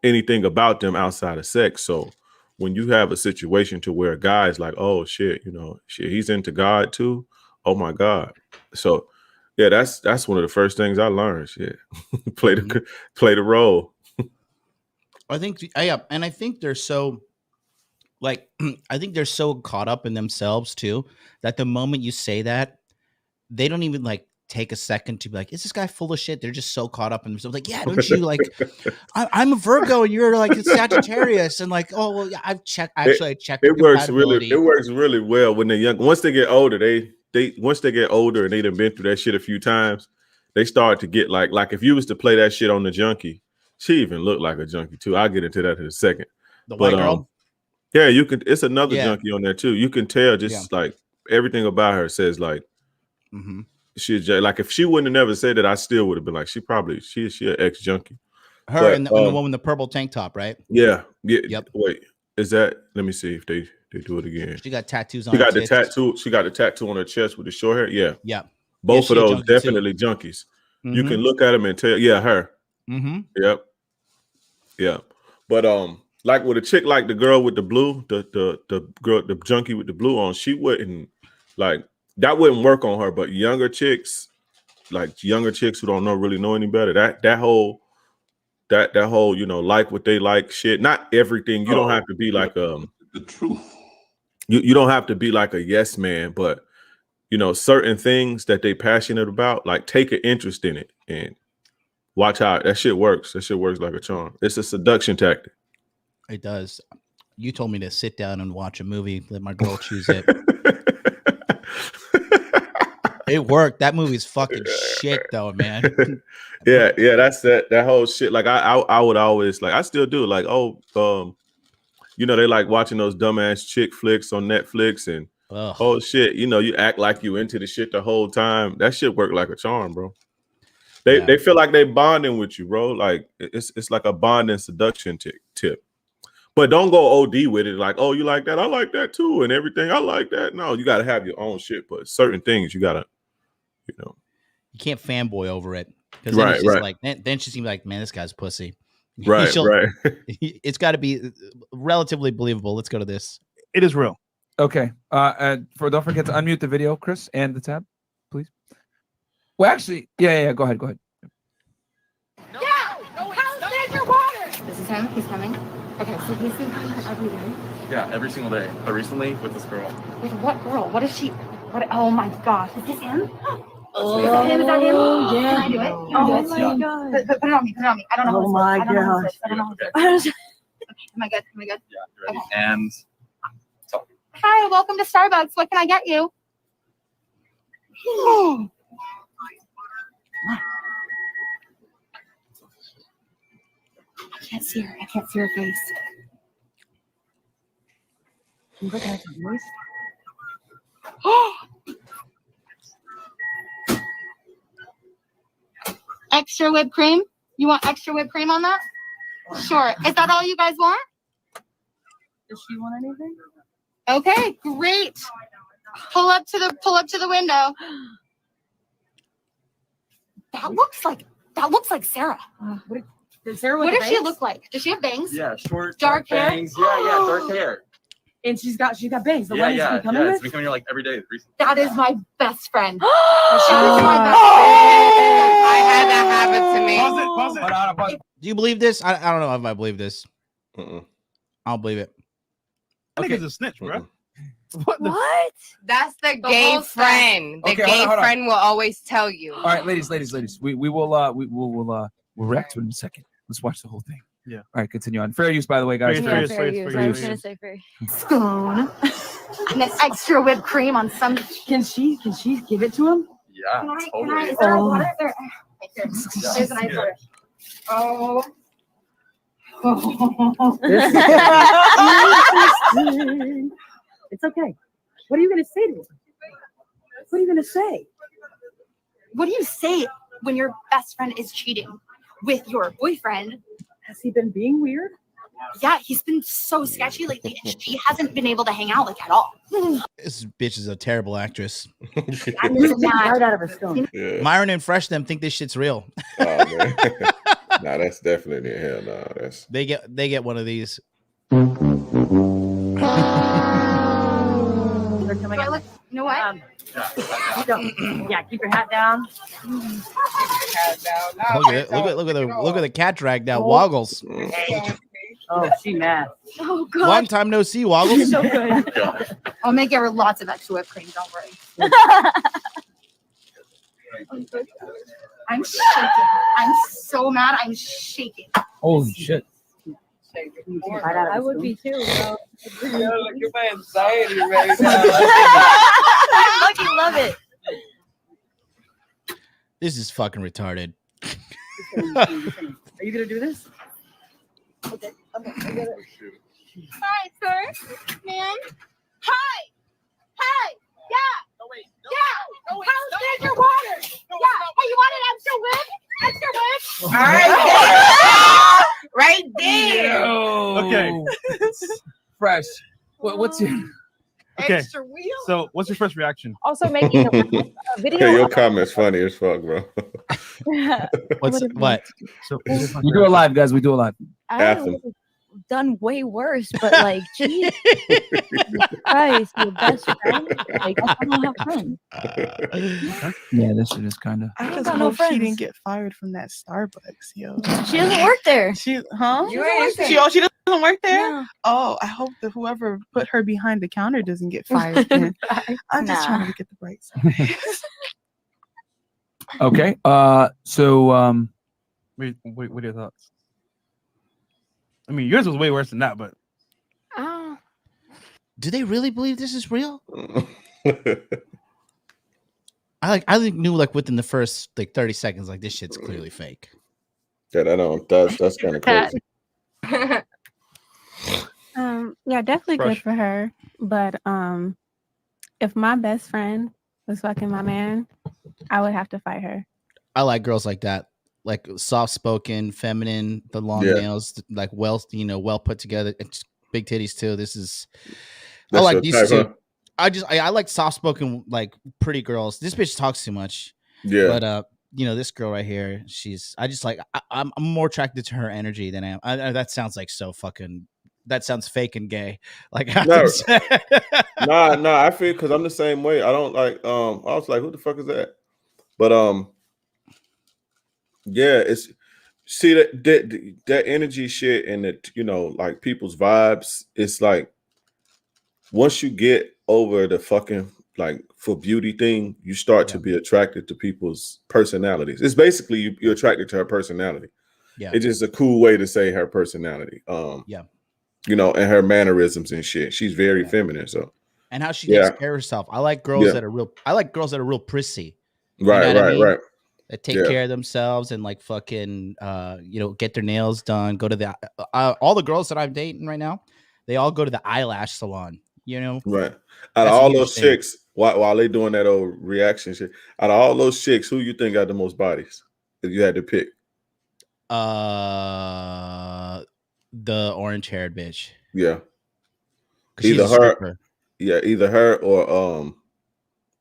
anything about them outside of sex. So when you have a situation to where a guy is like, oh shit, he's into God too. Oh my God. So yeah, that's one of the first things I learned. Shit. play the role. I think and I think they're so I think they're so caught up in themselves too that the moment you say that, they don't even take a second to be like, is this guy full of shit? They're just so caught up in themselves. Like, yeah, don't you I'm a Virgo and you're like a Sagittarius, and oh well, yeah, I've checked. Actually, I checked. It works really well when they're young. Once they get older, once they get older and they done been through that shit a few times, they start to get like if you was to play that shit on the junkie, she even looked like a junkie too. I'll get into that in a second. The white girl. Yeah, you can. It's another junkie on there too. You can tell just like everything about her says like. She's like, if she wouldn't have never said that, I still would have been like, she an ex junkie. Her and the one with the purple tank top, right? Yeah. Yep. Wait, is that? Let me see if they do it again. She got tattoos on. She got the tattoo. She got the tattoo on her chest with the short hair. Yeah. Yeah. Both of those definitely junkies. You can look at them and tell. Yeah, her. Yep. Yeah. But like with a chick like the girl with the blue, the junkie with the blue on, she wouldn't that wouldn't work on her. But younger chicks who don't really know any better, that whole like what they like shit. Not everything. You don't have to be like the truth. You don't have to be like a yes man, but certain things that they passionate about, like take an interest in it and watch how that shit works. That shit works like a charm. It's a seduction tactic. It does. You told me to sit down and watch a movie, let my girl choose it. It worked. That movie's fucking shit though, man. yeah, that's that whole shit. Like I would always I still do they like watching those dumbass chick flicks on Netflix and oh shit, you act like you into the shit the whole time. That shit worked like a charm, bro. They feel like they bonding with you, bro. Like it's like a bonding seduction tip. But don't go OD with it. Like, oh, you like that? I like that too, and everything. I like that. No, you got to have your own shit. But certain things you gotta, you can't fanboy over it. Right. Then she's gonna be like, man, this guy's pussy. Right. It's got to be relatively believable. Let's go to this. It is real. Okay. Don't forget to unmute the video, Chris, and the tab, please. Well, actually, yeah. Go ahead. No, how's your water? This is him. He's coming. Okay, so he's been coming every day. Yeah, every single day. But recently with this girl. With what girl? What is she? What? Oh my gosh, is this him? Oh, is that him? Is that him? Yeah. Can I do it? Oh my God. Put it on me. I don't know. Oh my gosh. I don't know. Okay. Am I good? Yeah, you're ready. Okay. And so. Hi, welcome to Starbucks. What can I get you? I can't see her. I can't see her face. Can you recognize her voice? Extra whipped cream? You want extra whipped cream on that? Sure. Is that all you guys want? Does she want anything? Okay, great. Pull up to the window. That looks like Sarah. What does she look like? Does she have bangs? Yeah, short, dark hair. bangs. Yeah, dark hair. And she's got bangs. The Yeah, one yeah, she's coming It's with. been coming here like every day recently. That is my best friend. I had that happen to me. Pause it. Do you believe this? I don't know if I believe this. Mm-mm. I don't believe it. That nigga's a snitch, bro. What? That's the gay whole friend. The Okay, gay hold on. friend will always tell you. All right, ladies. We will we'll react to it in a second. Let's watch the whole thing. Yeah. All right, continue on. Fair use, by the way, guys. Fair use. Fair use. I was gonna say fair. Spoon. And this extra whipped cream on some. Can she give it to him? Yeah, totally. Is there water? There. Right there. There's an ice water. Oh. It's okay. What are you gonna say to him? What are you gonna say? What do you say when your best friend is cheating with your boyfriend? Has he been being weird? Yeah, he's been so sketchy lately, and she hasn't been able to hang out like at all. This bitch is a terrible actress. I'm just not. Right out of her stone. Yeah. Myron and Fresh them think this shit's real. Oh, man. Nah, that's definitely hell. Nah, that's They get one of these. They're coming Do I look? You know what? Yeah, keep your hat down. Look at the cat drag now. Woggles. Oh, she mad. Oh God. Long time no see, Woggles. So good. I'll make her lots of extra whipped cream. Don't worry. I'm shaking. I'm so mad. I'm shaking. Holy shit. I would be too, bro. Look at my anxiety right now. I fucking love it. This is fucking retarded. Are you gonna do this? Okay. Hi, sir. Ma'am. Hi. Hi. Yeah. No, wait. Yeah. How's your water? Yeah. Hey, you want an extra whip? Extra whip. All right, there. Right there. Okay. Fresh. What's your Okay. Extra wheel. So, what's your first reaction? Also making a video. okay. Your comment's funny as fuck, bro. What? So, We do it live, guys. We do it live. I've done way worse, but like, geez, Christ, your best friend. Like, I don't have friends. Yeah, this shit is kind of. I don't just got no hope she friends. didn't get fired from that Starbucks, yo. She doesn't work there. She, huh? She doesn't work there. She doesn't work there? No. Oh, I hope that whoever put her behind the counter doesn't get fired. Then. I'm just trying to get the bright side. Okay. So what are your thoughts? I mean, yours was way worse than that, but Oh. Do they really believe this is real? I knew within the first 30 seconds, this shit's clearly fake. Yeah, that's kind of crazy. Yeah, definitely Fresh. good for her. But if my best friend was fucking my man, I would have to fight her. I like girls like that, like soft spoken, feminine, the long nails, well put together, and just big titties too. I That's like your these type, two. huh? I like soft spoken, pretty girls. This bitch talks too much. Yeah. But this girl right here, I'm more attracted to her energy than I am. That sounds that sounds fake and gay. I feel because I'm the same way. I don't like. I was like, who the fuck is that? But yeah, it's that energy shit and that people's vibes. It's like once you get over the fucking for beauty thing, you start to be attracted to people's personalities. It's basically you're attracted to her personality. Yeah, it's just a cool way to say her personality. And her mannerisms and shit. She's very feminine. So, and how she takes care of herself. I like girls that are real. I like girls that are real prissy. Right. That take care of themselves and fucking get their nails done. Go to the all the girls that I'm dating right now, they all go to the eyelash salon. Right. Out of all those chicks, while they doing that old reaction shit, out of all those chicks, who you think got the most bodies? If you had to pick, the orange haired bitch. Yeah. Either her. Yeah, either her or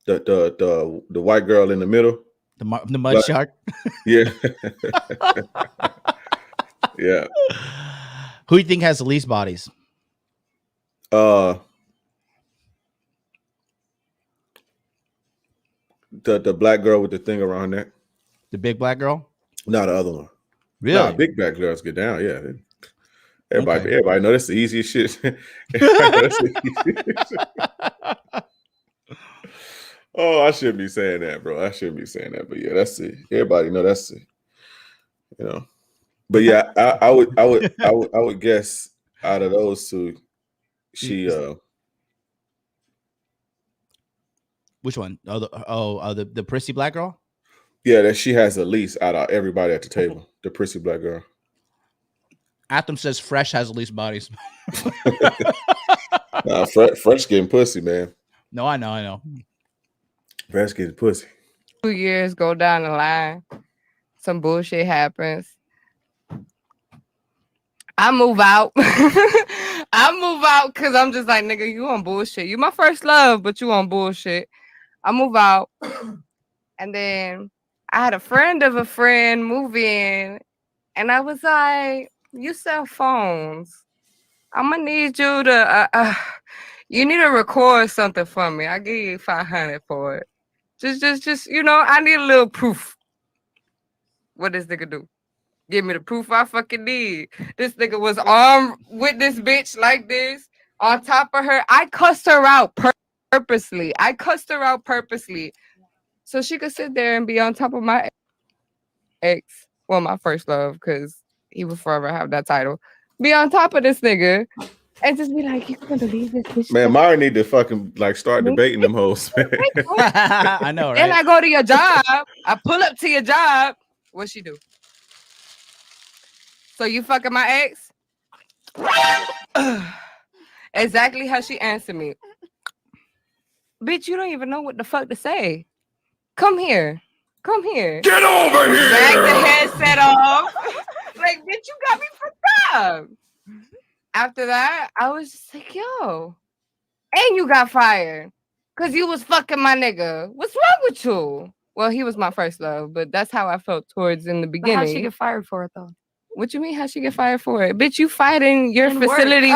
the white girl in the middle. The mud shark. Yeah. Yeah. Who do you think has the least bodies? The black girl with the thing around her neck. The big black girl? No, the other one. Really? Nah, big black girls get down. Yeah. Okay. Everybody know that's the easiest shit. Oh, I shouldn't be saying that, bro. I shouldn't be saying that, but yeah, that's it. Everybody know that's it. You know. But yeah, I would guess out of those two, she Which one? The prissy black girl? yeah, that she has the least out of everybody at the table. The prissy black girl. Atom says Fresh has the least bodies. Nah, Fresh getting pussy, man. No, I know. Fresh getting pussy. 2 years go down the line, some bullshit happens. I move out. I move out because I'm just like, nigga, you on bullshit. You my first love, but you on bullshit. I move out. And then I had a friend of a friend move in. And I was like, you sell phones. I'm going to need you to, you need to record something for me. I give you $500 for it. Just, you know, I need a little proof. What this nigga do? Give me the proof I fucking need. This nigga was armed with this bitch like this on top of her. I cussed her out purposely. So she could sit there and be on top of my ex. Well, my first love, because he will forever have that title. Be on top of this nigga and just be like, you couldn't believe this bitch. Man, Mari need to fucking like start debating them hoes. I know, right? Then I go to your job. I pull up to your job. What she do? So you fucking my ex? Exactly how she answered me. Bitch, you don't even know what the fuck to say. Come here. Get over here. Drag the headset off. Like, bitch, you got me fucked up. After that, I was just like, yo. And you got fired. Because you was fucking my nigga. What's wrong with you? Well, he was my first love, but that's how I felt towards in the beginning. How'd she get fired for it, though? What you mean? How'd she get fired for it? Bitch, you fight in your facility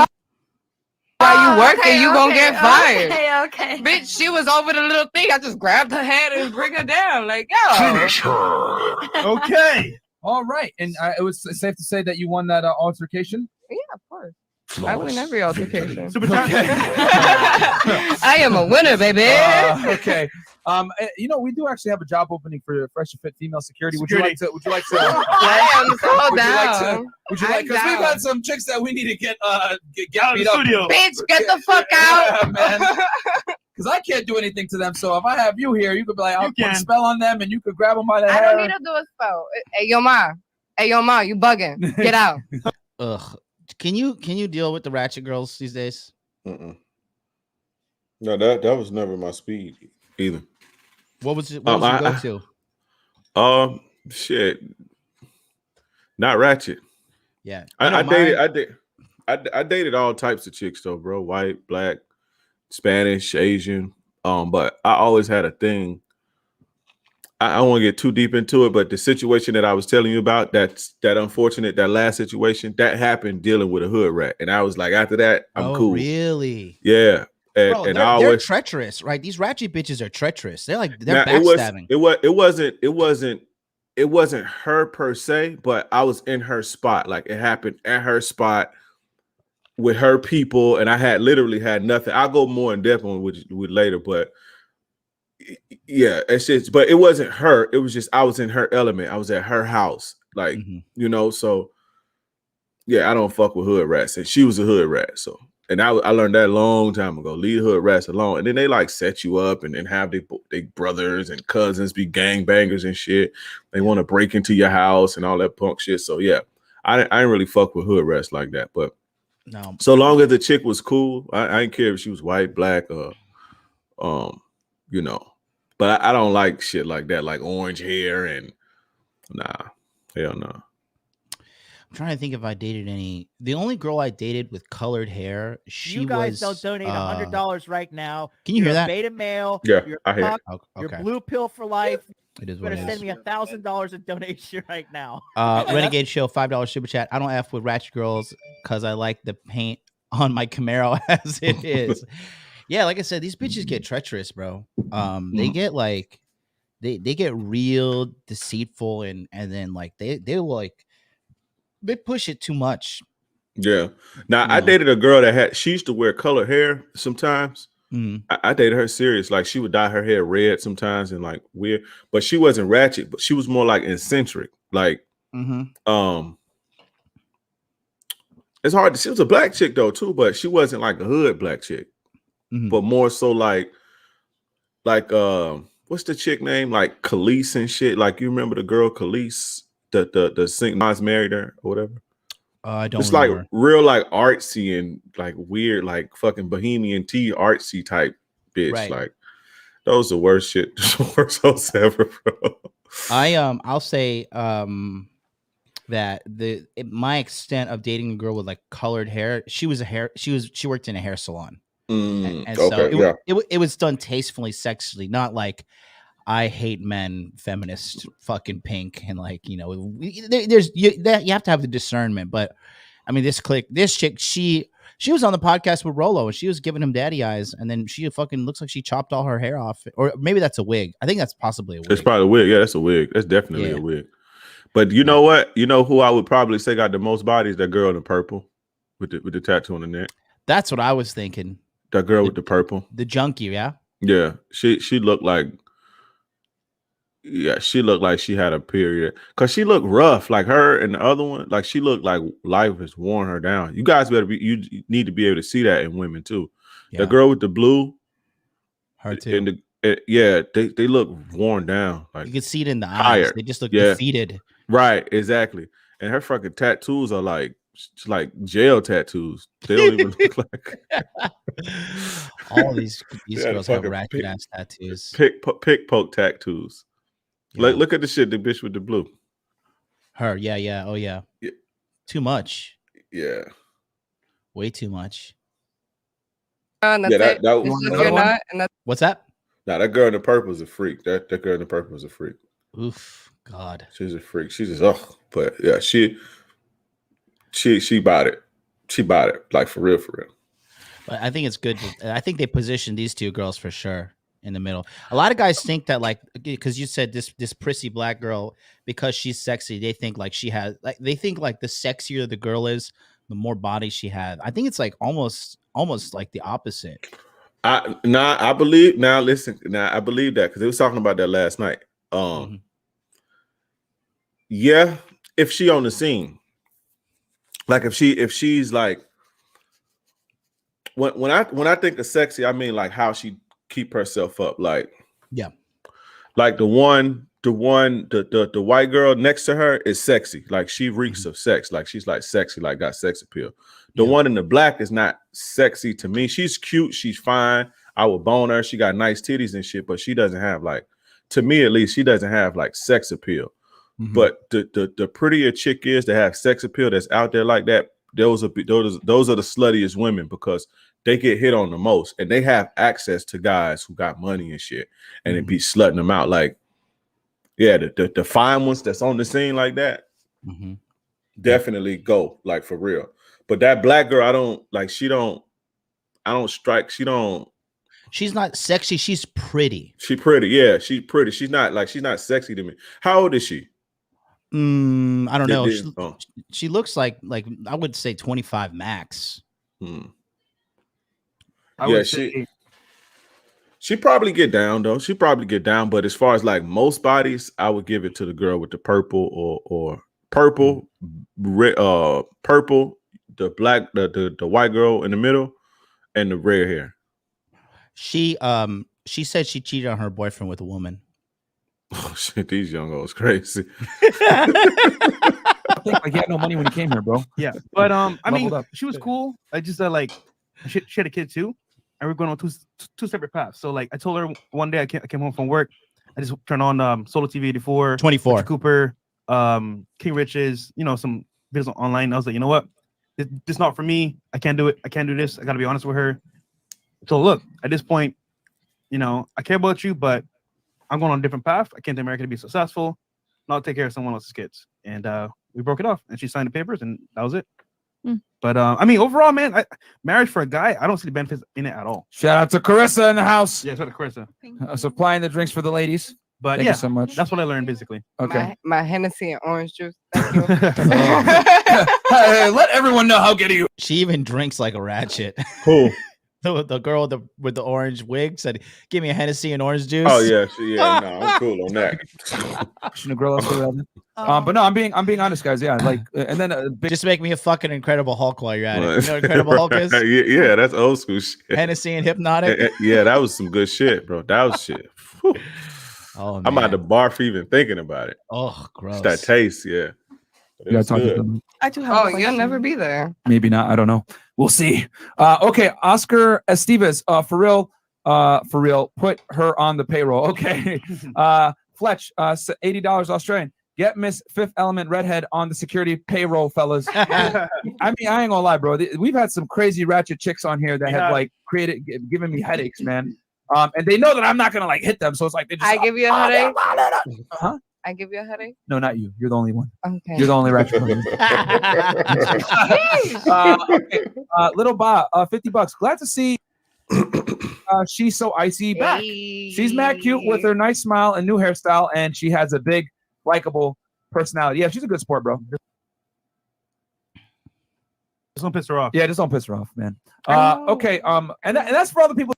while you working, you gonna get fired. Okay. Bitch, she was over the little thing. I just grabbed her head and bring her down. Like, yo. Finish her. Okay. All right. And it was safe to say that you won that altercation? Yeah, of course. I win every altercation. Super chat. I am a winner, baby. Okay. You know, we do actually have a job opening for Fresh and Fit female security. Would you like to? I am so down. Would you like? Because we've got some chicks that we need to get out of beat the up. studio. Bitch, get the fuck out, man. Because I can't do anything to them. So if I have you here, you could be like, I'll put a spell on them, and you could grab them by the hair. I don't need to do a spell. Hey, yo, ma, you bugging? Get out. Ugh. Can you deal with the ratchet girls these days? No, that was never my speed either. What was your go-to? Shit, not ratchet. Yeah, I dated all types of chicks though, bro. White, black, Spanish, Asian. But I always had a thing. I don't want to get too deep into it, but the situation that I was telling you about, that unfortunate, that last situation, that happened dealing with a hood rat. And I was like, after that, I'm cool. Really? Yeah. Bro, they're treacherous, right? These ratchet bitches are treacherous. They're backstabbing. It wasn't her per se, but I was in her spot. Like it happened at her spot with her people, and I literally had nothing. I'll go more in depth on with later, but yeah, it's just, but it wasn't her. It was just I was in her element. I was at her house, like you know. So yeah, I don't fuck with hood rats, and she was a hood rat. So, and I learned that a long time ago. Leave hood rats alone, and then they like set you up, and then have they brothers and cousins be gangbangers and shit. They want to break into your house and all that punk shit. So yeah, I didn't really fuck with hood rats like that. But no, so long as the chick was cool, I didn't care if she was white, black, or you know. But I don't like shit like that, like orange hair and hell no. I'm trying to think if I dated any. The only girl I dated with colored hair, you guys don't donate $100 right now. Can you hear that? Beta male. Yeah, you're I hear. You're blue pill for life. It is You what better it send is. me $1,000 in donation right now. Renegade Show, $5 super chat. I don't F with ratchet girls because I like the paint on my Camaro as it is. Yeah, like I said, these bitches get treacherous, bro. They get like they get real deceitful and then like they push it too much. Yeah. Now You I know? dated a girl that she used to wear colored hair sometimes. Mhm. I dated her serious. Like she would dye her hair red sometimes and like weird, but she wasn't ratchet, but she was more like eccentric. Like it's hard to, she was a black chick though too, but she wasn't like a hood black chick. But more so like what's the chick name? Like Khalees and shit. Like you remember the girl Khalees, the St. Nas married her or whatever. I don't It's remember. like real like artsy and like weird, like fucking Bohemian tea artsy type bitch. Right. Like those are the worst shit, the worst hosts ever, bro. I'll say that my extent of dating a girl with like colored hair, she worked in a hair salon. And so it was done tastefully, sexually, not like I hate men, feminist, fucking pink, and like you have to have the discernment. But I mean, this chick, she was on the podcast with Rolo, and she was giving him daddy eyes, and then she fucking looks like she chopped all her hair off, or maybe that's a wig. I think that's possibly a wig. It's probably a wig. Yeah, that's a wig. That's definitely a wig. But you know what? You know who I would probably say got the most bodies? That girl in the purple with the tattoo on the neck. That's what I was thinking. That girl with the purple. The junkie, yeah? Yeah. She looked like she had a period. Cause she looked rough. Like her and the other one, like she looked like life has worn her down. You guys you need to be able to see that in women too. Yeah. The girl with the blue. Her too. And they look worn down. Like you can see it in the tired. eyes. They just look defeated. Right, exactly. And her fucking tattoos are like jail tattoos. They don't even look like all these girls have ratchet ass tattoos. Pick poke tattoos. Yeah. Look at the shit, the bitch with the blue. Her, yeah. Oh yeah. Too much. Yeah. Way too much. What's that? Nah, that girl in the purple is a freak. That girl in the purple is a freak. Oof, God. She's a freak. She's just but yeah, she bought it. She bought it, like for real. But I think it's good. I think they positioned these two girls for sure in the middle. A lot of guys think that like, because you said this prissy black girl, because she's sexy, they think like she has like the sexier the girl is, the more body she has. I think it's like almost like the opposite. I believe I believe that because they was talking about that last night. Yeah, if she on the scene, like if she's like when I think of sexy, I mean like how she keep herself up, like like the white girl next to her is sexy, like she reeks of sex, like she's like sexy, like got sex appeal. The one in the black is not sexy to me. She's cute, she's fine. I would bone her. She got nice titties and shit, but she doesn't have like, to me at least, she doesn't have like sex appeal. But the prettier chick is that have sex appeal that's out there like that, those are the sluttiest women because they get hit on the most and they have access to guys who got money and shit, and it be slutting them out. Like, yeah, the fine ones that's on the scene like that, definitely go like for real. But that black girl, I don't like. She's not sexy. She's pretty. She's pretty. Yeah, she's pretty. She's not sexy to me. How old is she? I don't know. She looks like I would say 25 max. She probably get down though. She probably get down. But as far as like most bodies, I would give it to the girl with the purple or purple, purple, the black, the white girl in the middle, and the red hair. She said she cheated on her boyfriend with a woman. Oh shit, these young girls crazy. I think like he had no money when he came here, bro. Yeah, but I mean, Leveled up. she was cool. I just like she had a kid too, and we're going on two separate paths. So like I told her one day I came home from work, I just turned on Solo TV 84, 24, Richard Cooper, King Riches, some videos online. I was like, you know what, this is not for me. I can't do it. I can't do this. I got to be honest with her. So look, at this point, I care about you, but I'm going on a different path. I came to America to be successful, not take care of someone else's kids. And we broke it off. And she signed the papers, and that was it. But I mean, overall, man, marriage for a guy, I don't see the benefits in it at all. Shout out to Carissa in the house. Yeah, shout out to Carissa. Supplying the drinks for the ladies. But Thank yeah, you so much. That's what I learned basically. Okay. My Hennessy and orange juice. Thank you. Hey, let everyone know how good you. She even drinks like a ratchet. Cool. The girl with the orange wig said, "Give me a Hennessy and orange juice." Oh yeah, no, I'm cool on that. Shouldn't grill us for that. But no, I'm being honest, guys. Yeah, like, and then just make me a fucking Incredible Hulk while you're at it. You know what Incredible Hulk is? Yeah, that's old school shit. Hennessy and Hypnotic. Yeah, that was some good shit, bro. That was shit. Whew. Oh, I'm about to barf even thinking about it. Oh, gross. It's that taste, yeah. But it was good. I do have. Oh, you'll never be there. Maybe not. I don't know. We'll see. Okay, Oscar Estevez, for real, put her on the payroll. Okay. Fletch, $80 Australian. Get Miss Fifth Element Redhead on the security payroll, fellas. I mean, I ain't gonna lie, bro. We've had some crazy ratchet chicks on here that have like given me headaches, man. And they know that I'm not gonna like hit them, so it's like they just. I give you a headache. Huh? I give you a headache. No, not you. You're the only one. Okay. You're the only ratchet one. Okay. Little Ba, $50. Glad to see she's so icy back. She's mad cute with her nice smile and new hairstyle, and she has a big, likable personality. Yeah, she's a good sport, bro. Just don't piss her off. Yeah, just don't piss her off, man. Okay. And that's for other people.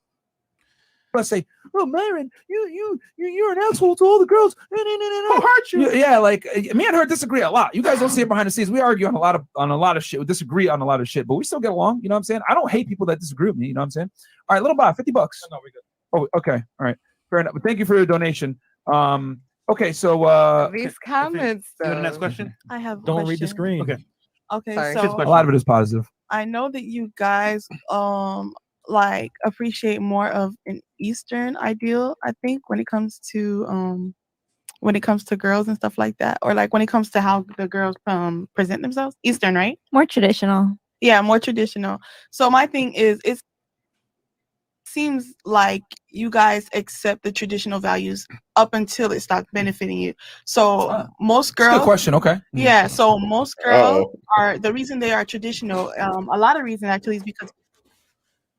Let's say, oh, Myron, you're an asshole to all the girls. No. Who hurt you? Yeah, like me and her disagree a lot. You guys don't see it behind the scenes. We argue on a lot of shit. We disagree on a lot of shit, but we still get along. You know what I'm saying? I don't hate people that disagree with me. You know what I'm saying? All right, Little Bob, $50. No, we good. Oh, okay. All right. Fair enough. But thank you for your donation. Okay, so these comments. You want the next question? I have. Don't read the screen. Okay. Okay. Sorry. So a lot of it is positive. I know that you guys like appreciate more of an Eastern ideal, I think, when it comes to girls and stuff like that, or like when it comes to how the girls present themselves. Eastern, right? More traditional. Yeah, more traditional. So my thing is, it seems like you guys accept the traditional values up until it starts benefiting you. So most girls. Good question. Okay. Yeah. So most girls are the reason they are traditional. A lot of reason actually is because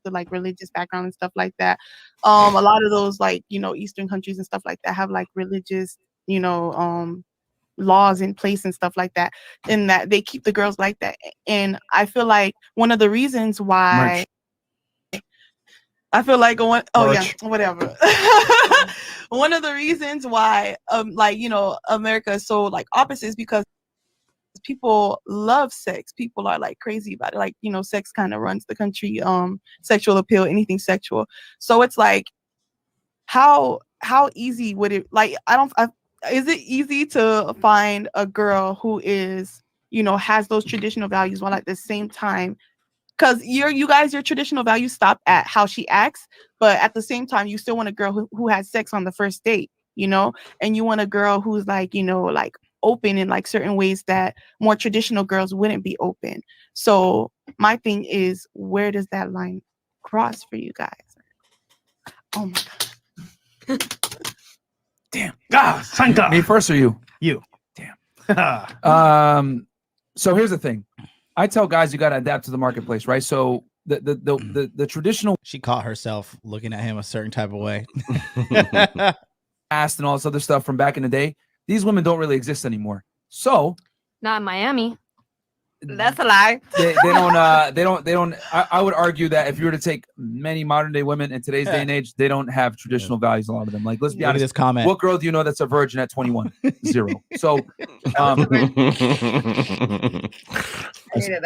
the like religious background and stuff like that. A lot of those like Eastern countries and stuff like that have like religious laws in place and stuff like that, and that they keep the girls like that. And I feel like one of the reasons why whatever. One of the reasons why America is so like opposite is because people love sex. People are like crazy about it. Like, sex kind of runs the country. Sexual appeal, anything sexual. So it's like, how easy would it, like, is it easy to find a girl who is, has those traditional values while at the same time, because you guys, your traditional values stop at how she acts, but at the same time, you still want a girl who has sex on the first date, and you want a girl who's like, like open in like certain ways that more traditional girls wouldn't be open. So my thing is, where does that line cross for you guys? Oh my god. Damn. God, thank God. Me first or you? You. Damn. So here's the thing. I tell guys you got to adapt to the marketplace, right? So the traditional. She caught herself looking at him a certain type of way. Past and all this other stuff from back in the day. These women don't really exist anymore. So Not in Miami. That's a lie. They don't. I would argue that if you were to take many modern day women in today's day and age, they don't have traditional values. A lot of them. Like, let's be Look at honest. this comment. What girl do you know that's a virgin at 21? Zero. So. I made it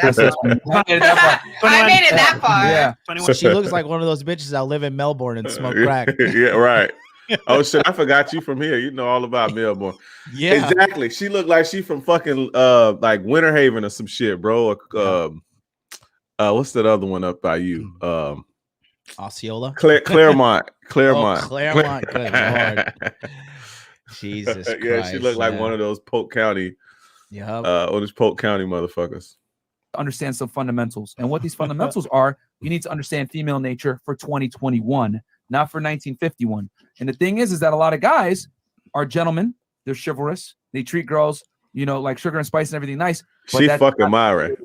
that far. Yeah. She looks like one of those bitches that live in Melbourne and smoke crack. Yeah, right. Oh shit, I forgot you from here. You know all about Melbourne. Yeah, exactly. She looked like she from fucking like Winter Haven or some shit, bro. What's that other one up by you? Osceola? Claremont. Oh, Claremont. Good Lord. Jesus Christ. Yeah, she looked like one of those Polk County. Yeah. Or those Polk County motherfuckers. Understand some fundamentals. And what these fundamentals are, you need to understand female nature for 2021. not for 1951. And the thing is that a lot of guys are gentlemen. They're chivalrous. They treat girls, you know, like sugar and spice and everything nice. But She that's fucking not Myron.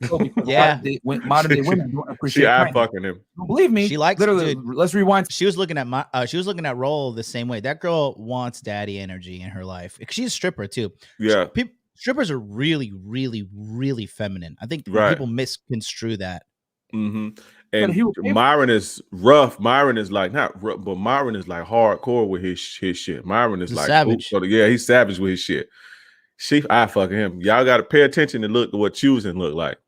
Yeah. Modern day women don't appreciate She eye kindness. fucking him. Don't believe me? She likes literally. dude, let's rewind. She was looking at she was looking at Roll the same way. That girl wants daddy energy in her life. She's a stripper too. Yeah. Strippers are really, really, really feminine. I think Right. people misconstrue that. Mm-hmm. And Myron is rough. Myron is like not rough, but Myron is like hardcore with his shit. Myron is He's like savage. Yeah, he's savage with his shit. She eye fucking him. Y'all got to pay attention and look at what choosing look like.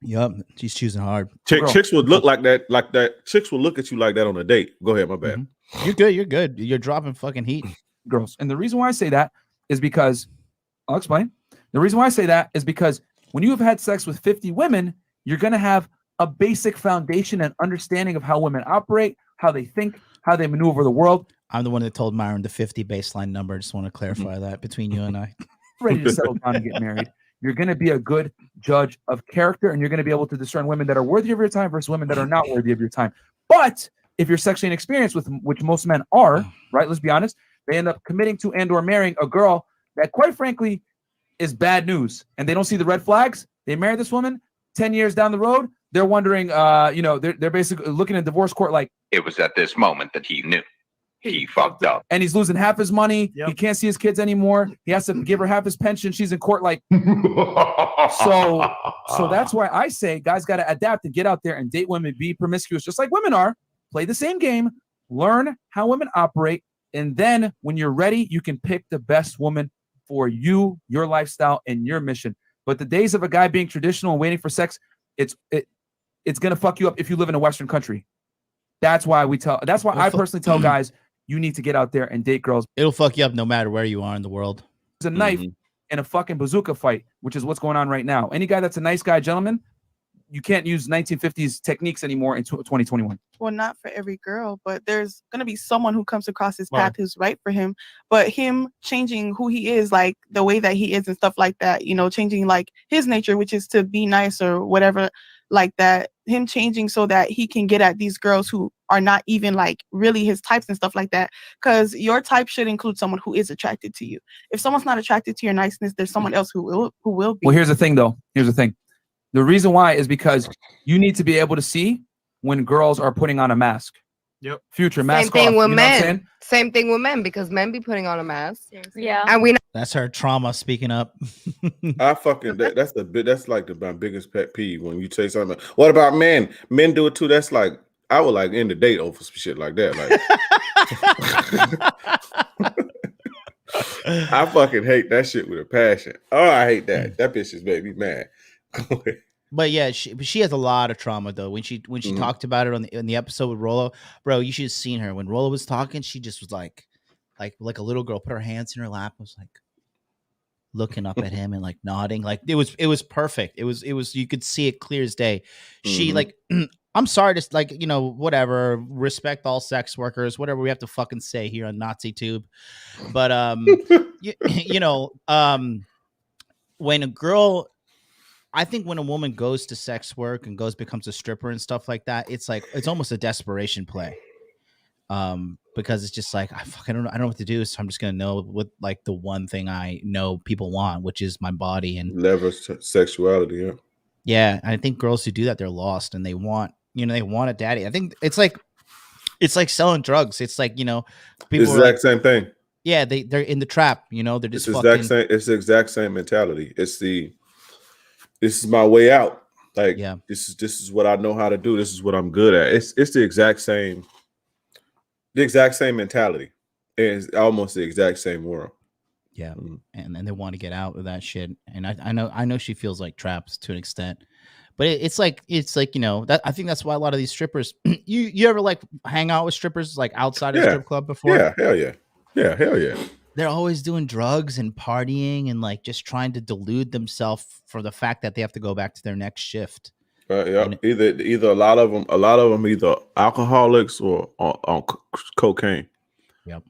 Yup, she's choosing hard. Chicks would look like that. Chicks will look at you like that on a date. Go ahead, my bad. Mm-hmm. You're good. You're good. You're dropping fucking heat, girls. And the reason why I say that is because I'll explain. The reason why I say that is because when you have had sex with 50 women, you're gonna have a basic foundation and understanding of how women operate, how they think, how they maneuver the world. I'm the one that told Myron the 50 baseline number. Just want to clarify that between you and I. Ready to settle down and get married. You're going to be a good judge of character, and you're going to be able to discern women that are worthy of your time versus women that are not worthy of your time. But if you're sexually inexperienced, with which most men are, right? Let's be honest. They end up committing to and/or marrying a girl that, quite frankly, is bad news, and they don't see the red flags. They marry this woman 10 years down the road. They're wondering, they're basically looking at divorce court like it was at this moment that he knew he fucked up, and he's losing half his money. He can't see his kids anymore. He has to give her half his pension. She's in court like so that's why I say guys got to adapt and get out there and date women, be promiscuous just like women are, play the same game, learn how women operate, and then when you're ready you can pick the best woman for you, your lifestyle, and your mission. But the days of a guy being traditional and waiting for sex, it's gonna fuck you up if you live in a Western country. That's why I personally tell guys you need to get out there and date girls. It'll fuck you up no matter where you are in the world. It's a knife in a fucking bazooka fight, which is what's going on right now. Any guy that's a nice guy, gentleman, you can't use 1950s techniques anymore in 2021. Well, not for every girl, but there's going to be someone who comes across his path who's right for him. But him changing who he is, like the way that he is and stuff like that, changing like his nature, which is to be nice or whatever like that, him changing so that he can get at these girls who are not even like really his types and stuff like that. Because your type should include someone who is attracted to you. If someone's not attracted to your niceness, there's someone else who will be. Well, here's the thing though. The reason why is because you need to be able to see when girls are putting on a mask. Yep. Future mask. Same thing off, with you know what I'm men. saying? Same thing with men because men be putting on a mask. Yeah. And we know That's her trauma speaking up. I fucking that's like my biggest pet peeve when you say something. What about men? Men do it too. That's like I would like end the date over some shit like that. Like I fucking hate that shit with a passion. Oh, I hate that. That bitch just made me mad. But yeah, she has a lot of trauma though. When she talked about it on the episode with Rollo, bro, you should have seen her when Rollo was talking. She just was like a little girl, put her hands in her lap, was like looking up at him and like nodding. Like it was perfect. It was you could see it clear as day. She like I'm sorry to like whatever, respect all sex workers, whatever we have to fucking say here on Nazi Tube, but when a girl. I think when a woman goes to sex work and becomes a stripper and stuff like that, it's almost a desperation play. Because it's just like I don't know what to do, so I'm just gonna know what like the one thing I know people want, which is my body and level sexuality. Yeah. Yeah, I think girls who do that, they're lost and they want a daddy. I think it's like selling drugs. It's like people it's the exact same thing. Yeah, they're in the trap. They're just it's the exact same mentality. This is my way out. Like this is what I know how to do. This is what I'm good at. It's the exact same mentality. And it's almost the exact same world. Yeah. And then they want to get out of that shit. And I know she feels like trapped to an extent. But it's like that I think that's why a lot of these strippers you ever like hang out with strippers like outside of the strip club before? Yeah, hell yeah. Yeah, hell yeah. They're always doing drugs and partying and like just trying to delude themselves for the fact that they have to go back to their next shift. Yeah. Either a lot of them either alcoholics or on cocaine. Yep.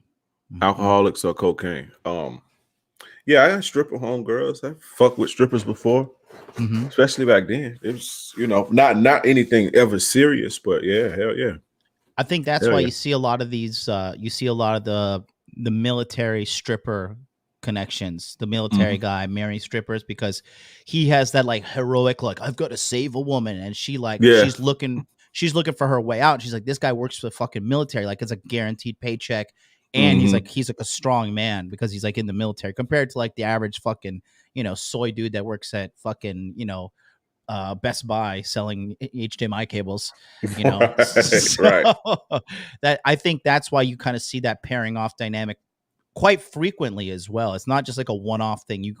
Alcoholics or cocaine. Yeah, I had stripper homegirls. I fucked with strippers before, especially back then. It was not anything ever serious, but yeah, hell yeah. I think that's Hell why yeah. you see a lot of these. You see a lot of the military stripper connections. The military guy marrying strippers because he has that like heroic, like I've got to save a woman, and she like Yeah. she's looking for her way out. She's like, this guy works for the fucking military, like it's a guaranteed paycheck, and he's like a strong man because he's like in the military compared to like the average fucking soy dude that works at fucking Best Buy selling HDMI cables, So, Right. that I think that's why you kind of see that pairing off dynamic quite frequently as well. It's not just like a one-off thing. You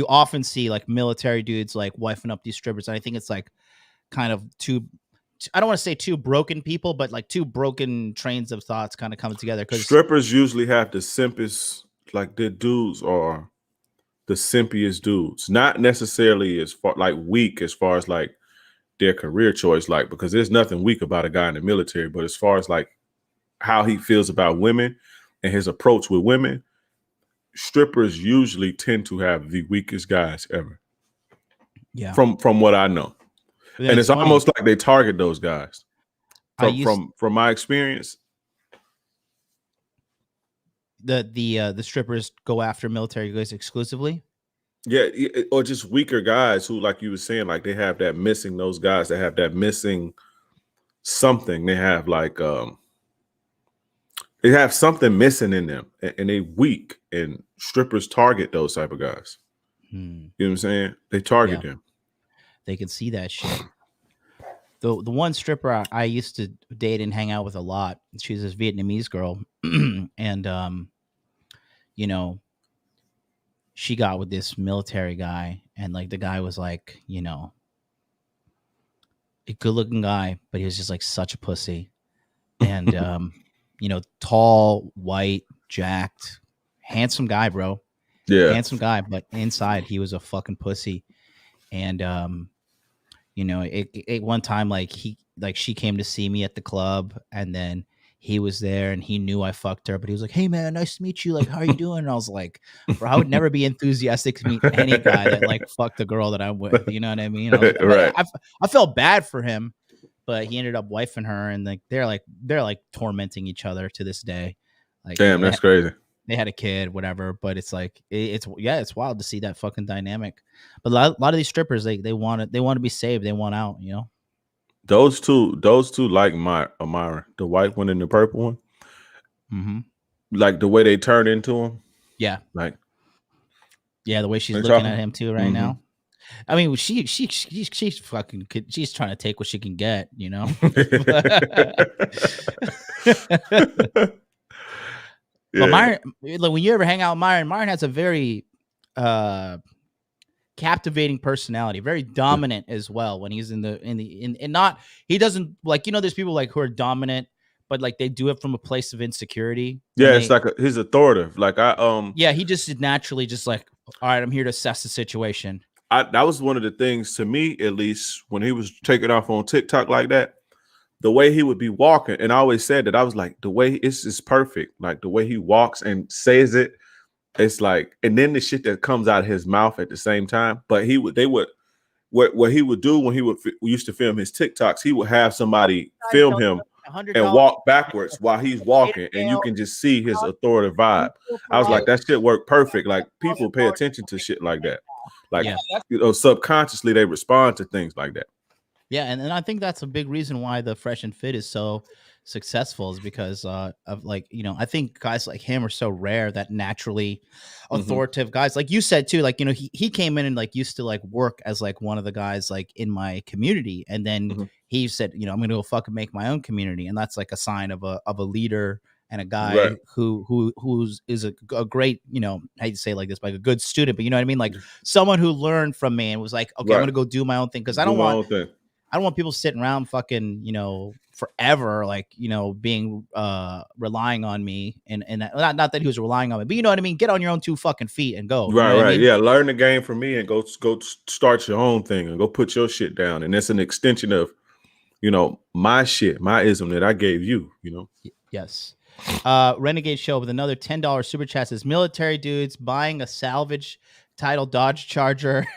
often see like military dudes like wifing up these strippers, and I think it's like kind of I don't want to say two broken people, but like two broken trains of thoughts kind of coming together. Because strippers usually have the simpest, like their dudes are the simpiest dudes, not necessarily as far like weak as far as like their career choice, like because there's nothing weak about a guy in the military, but as far as like how he feels about women and his approach with women, strippers usually tend to have the weakest guys ever. Yeah, from what I know, and it's almost like they target those guys. From my experience, the strippers go after military guys exclusively. Yeah, or just weaker guys who, like you were saying, like they have that missing. Those guys that have that missing something. They have like they have something missing in them, and they weak. And strippers target those type of guys. You know what I'm saying? They target them. They can see that shit. The one stripper I used to date and hang out with a lot, she's this Vietnamese girl, and she got with this military guy, and like the guy was like, a good looking guy, but he was just like such a pussy. And tall, white, jacked, handsome guy, bro. Yeah. Handsome guy, but inside he was a fucking pussy. And it one time she came to see me at the club, and then he was there and he knew I fucked her, but he was like, "Hey man, nice to meet you. Like, how are you doing?" And I was like, bro, I would never be enthusiastic to meet any guy that like fucked the girl that I'm with. You know what I mean? Right. I felt bad for him, but he ended up wifing her, and like they're like tormenting each other to this day. Like, damn, that's crazy. They had a kid, whatever, but it's like it's wild to see that fucking dynamic. But a lot of these strippers, they want to be saved, they want out, Those two like Amara, the white one and the purple one. Mm-hmm. Like the way they turn into him. Yeah. Like, yeah, the way she's looking at him too right now. I mean, she's fucking, she's trying to take what she can get, But Myron, like, when you ever hang out with Myron has a very captivating personality, very dominant as well. When he's in not, he doesn't like, there's people like who are dominant, but like they do it from a place of insecurity. Yeah, it's like he's authoritative. Like he just naturally just like, all right, I'm here to assess the situation. That was one of the things to me, at least, when he was taking off on TikTok like that. The way he would be walking, and I always said that, I was like, the way it's just perfect. Like the way he walks and says it, it's like, and then the shit that comes out of his mouth at the same time. But what he would do when we used to film his TikToks, he would have somebody film him and walk backwards while he's walking, and you can just see his authoritative vibe. I was like, that shit worked perfect. Like people pay attention to shit like that. Like, subconsciously they respond to things like that. Yeah, and I think that's a big reason why the Fresh and Fit is so successful, is because of like, I think guys like him are so rare, that naturally authoritative guys. Like you said too, like, he came in and like used to like work as like one of the guys like in my community, and then he said, I'm gonna go fucking make my own community, and that's like a sign of a leader and a guy who's a great, I hate to say it like this, like a good student, but you know what I mean, like someone who learned from me and was like, okay, I'm gonna go do my own thing, because I don't want people sitting around fucking, forever, like, being relying on me, and not that he was relying on me, but you know what I mean, get on your own 2 fucking feet and go. Right, you know right. I mean? Yeah, learn the game from me and go start your own thing and go put your shit down. And that's an extension of, my shit, my ism that I gave you, Yes. Renegade Show with another $10 super chat says, military dudes buying a salvage title Dodge Charger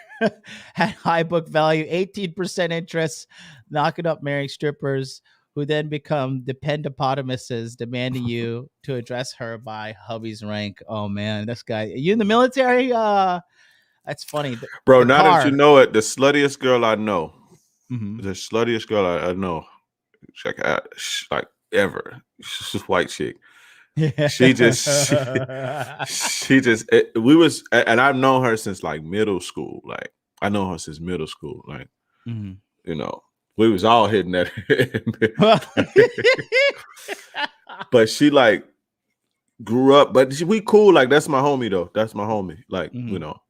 had high book value, 18% interest, knocking up marrying strippers who then become dependopotamuses, demanding you to address her by hubby's rank. Oh man, this guy. You in the military? That's funny. Bro, The now that you car. know it, the sluttiest girl I know, Mhm. the sluttiest girl I know, like ever, she's a white chick. She just, we was, and I've known her since like middle school. Like I know her since middle school. Like, Mhm. you know, we was all hitting that. But she like grew up, but we cool. Like that's my homie though. That's my homie. Like, you know,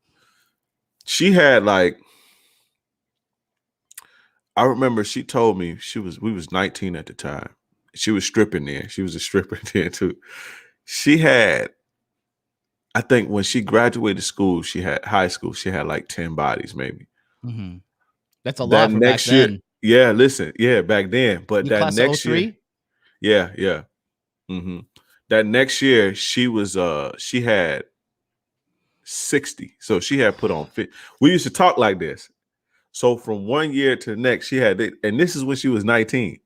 she had like, I remember she told me we was 19 at the time. She was stripping then. She was a stripper then too. She had, I think when she graduated high school, she had like 10 bodies maybe. Mhm. That's a That lot for back next year, then. yeah, listen, yeah, back then. But You that class of next year, 03? yeah. That next year, she had 60. So she had put on 50. We used to talk like this. So from one year to the next, she had it, and this is when she was 19.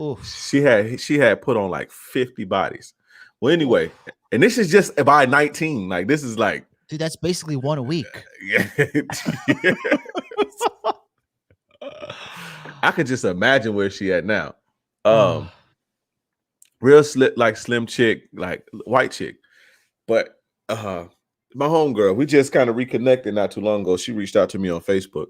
Oof. She had put on like 50 bodies. Well, anyway, and this is just by 19. Like this is like, dude, that's basically one a week. Yeah. I could just imagine where she at now. Real slim chick, like white chick. But my homegirl, we just kind of reconnected not too long ago. She reached out to me on Facebook.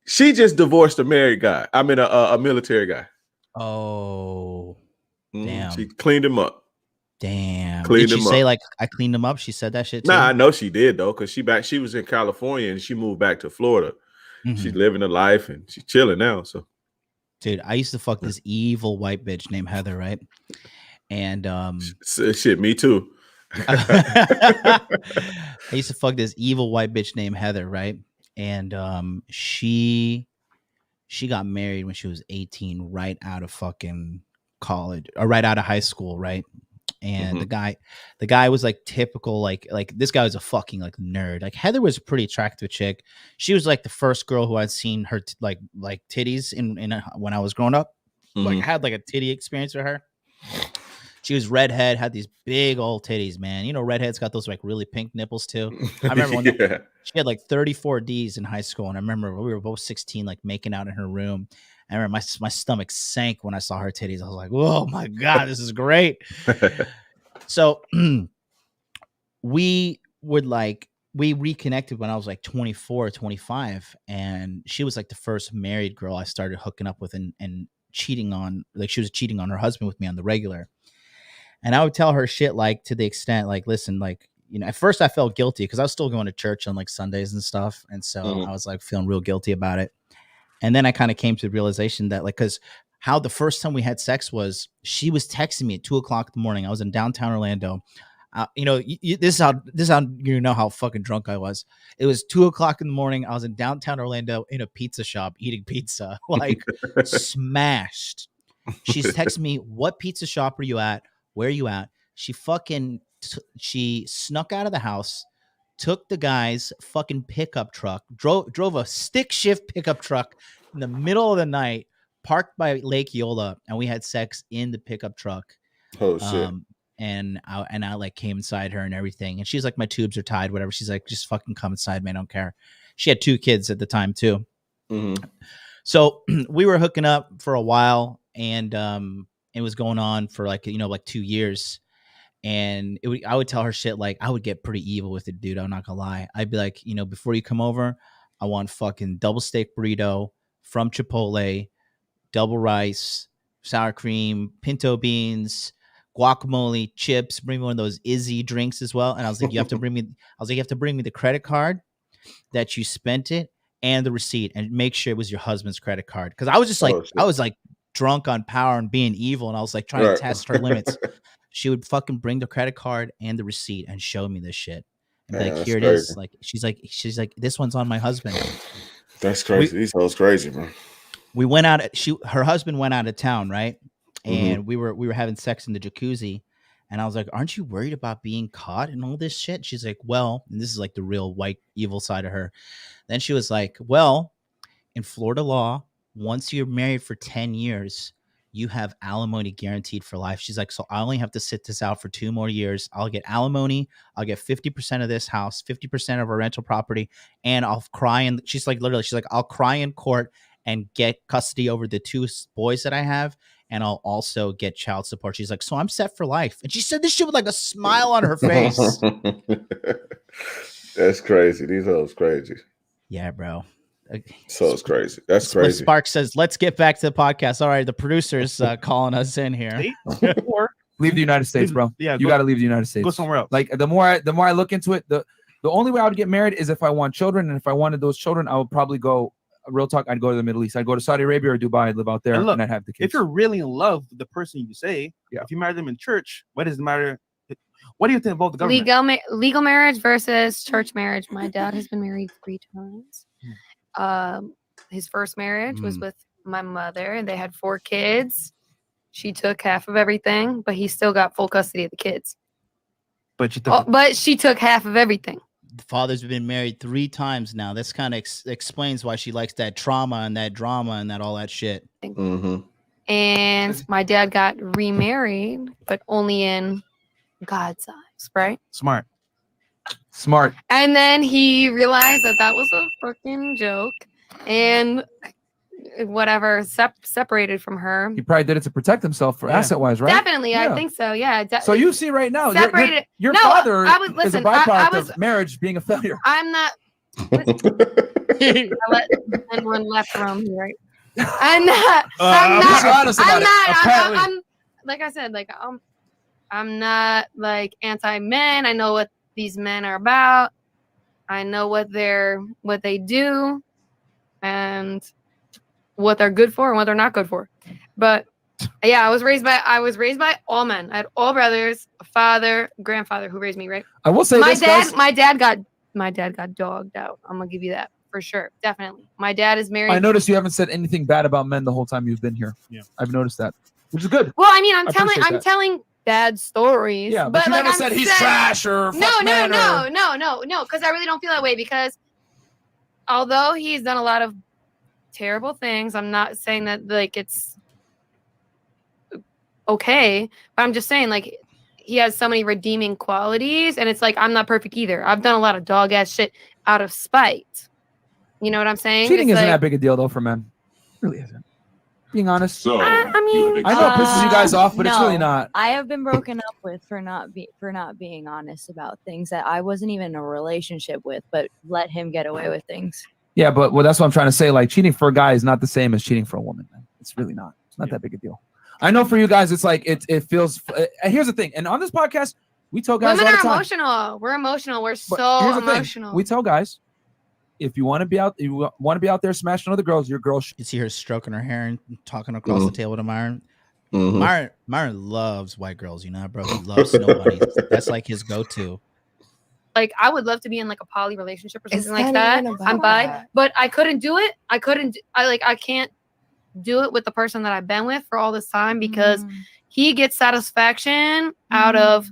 She just divorced a married guy. I mean, a military guy. Oh, damn. She cleaned him up. Damn. Cleaned Did she him say up. like I cleaned him up? She said that shit too. Nah, I know she did though, because she was in California and she moved back to Florida. She's living a life and she's chilling now. So, dude, I used to fuck this evil white bitch named Heather, right? And shit, me too. I used to fuck this evil white bitch named Heather, right? And she got married when she was 18, right out of fucking college or right out of high school, right? And the guy was like typical, like this guy was a fucking like nerd. Like Heather was a pretty attractive chick. She was like the first girl who I'd seen her like titties in when I was growing up. Like I had like a titty experience with her. She was redhead, had these big old titties, man. You know, redheads got those like really pink nipples too. I remember when she had like 34 Ds in high school, and I remember we were both 16, like making out in her room. I remember my stomach sank when I saw her titties. I was like, "Oh my god, this is great!" So we reconnected when I was like 24, 25, and she was like the first married girl I started hooking up with and cheating on. Like she was cheating on her husband with me on the regular. And I would tell her shit like to the extent like, listen, like, you know, at first I felt guilty because I was still going to church on like Sundays and stuff. And so I was like feeling real guilty about it. And then I kind of came to the realization that like, because how the first time we had sex was she was texting me at 2:00 in the morning. I was in downtown Orlando. You know, this is how you know how fucking drunk I was. It was 2:00 in the morning. I was in downtown Orlando in a pizza shop eating pizza, like smashed. She's texting me, what pizza shop are you at? Where are you at? She fucking she snuck out of the house, took the guy's fucking pickup truck, drove a stick shift pickup truck in the middle of the night, parked by Lake Yola, and we had sex in the pickup truck. Oh shit. And I like came inside her and everything. And she's like, my tubes are tied, whatever. She's like, just fucking come inside, man. I don't care. She had 2 kids at the time too. So we were hooking up for a while, and it was going on for like, you know, like 2 years. And I would tell her shit like, I would get pretty evil with it, dude. I'm not gonna lie. I'd be like, you know, before you come over, I want fucking double steak burrito from Chipotle, double rice, sour cream, pinto beans, guacamole, chips. Bring me one of those Izzy drinks as well. And I was like, you have to bring me the credit card that you spent it and the receipt, and make sure it was your husband's credit card. Because I was just like, I was like drunk on power and being evil, and I was like trying to test her limits. She would fucking bring the credit card and the receipt and show me this shit. And be like, here it is. Like she's like, this one's on my husband. That's crazy. These hoes crazy, man. We went out. Her husband went out of town, right? And we were having sex in the jacuzzi, And I was like, aren't you worried about being caught and all this shit? She's like, well, and this is like the real white evil side of her. Then she was like, well, in Florida law, once you're married for 10 years, you have alimony guaranteed for life. She's like, so I only have to sit this out for 2 more years. I'll get alimony. I'll get 50% of this house, 50% of our rental property. And I'll cry. And she's like, literally, she's like, I'll cry in court and get custody over the 2 boys that I have. And I'll also get child support. She's like, so I'm set for life. And she said this shit with like a smile on her face. That's crazy. These hoes crazy. Yeah, bro. So it's crazy. That's crazy. Spark says, let's get back to the podcast. All right, the producer's calling us in here. Leave the United States, bro. Yeah, you got to leave the United States. Go somewhere else. Like the more I look into it, the only way I would get married is if I want children, and if I wanted those children, I would probably go. Real talk, I'd go to the Middle East. I'd go to Saudi Arabia or Dubai. I'd live out there, and I'd have the kids. If you're really in love with the person you say, if you marry them in church, what does it matter? What do you think about the government? Legal marriage versus church marriage. My dad has been married 3 times. His first marriage was with my mother, and they had 4 kids. She took half of everything, but he still got full custody of the kids. But she took half of everything. The father's been married 3 times now. This kind of explains why she likes that trauma and that drama and that all that shit. And my dad got remarried, but only in God's eyes, right? Smart. And then he realized that was a fucking joke, and whatever separated from her. He probably did it to protect himself for asset wise, right? Definitely, I think so. Yeah. So you see right now, separated. your No, father listen, is a byproduct of marriage being a failure. I'm not. I let anyone left the room here, right? I'm not. I'm like I said, like I'm not like anti-men. I know what these men are about. I know what they do, and what they're good for and what they're not good for. But yeah, I was raised by all men. I had all brothers, a father, grandfather who raised me, right? I will say my dad got dogged out. I'm gonna give you that for sure. Definitely. My dad is married. I noticed you haven't said anything bad about men the whole time you've been here. Yeah. I've noticed that. Which is good. Well, I mean, I'm telling bad stories. Yeah, but you never said he's trash or no, because I really don't feel that way, because although he's done a lot of terrible things, I'm not saying that like it's okay, but I'm just saying like he has so many redeeming qualities, and it's like I'm not perfect either. I've done a lot of dog ass shit out of spite. You know what I'm saying? Cheating isn't that big a deal though for men. It really isn't. Being honest. So I mean, I know it pisses you guys off, but it's really not. I have been broken up with for not being honest about things that I wasn't even in a relationship with, but let him get away with things. Yeah, but that's what I'm trying to say. Like, cheating for a guy is not the same as cheating for a woman. Man. It's really not. It's not that big a deal. I know for you guys, it's like it feels. Here's the thing, and on this podcast, we tell guys women all the time. Emotional. We're emotional. We're so emotional. We tell guys, if you want to be out there smashing other girls, your girl. You see her stroking her hair and talking across the table to Myron. Myron loves white girls. You know, bro. He loves nobody. That's like his go-to. Like, I would love to be in like a poly relationship or something like that. I'm bi, but I couldn't do it. I can't do it with the person that I've been with for all this time, because he gets satisfaction out of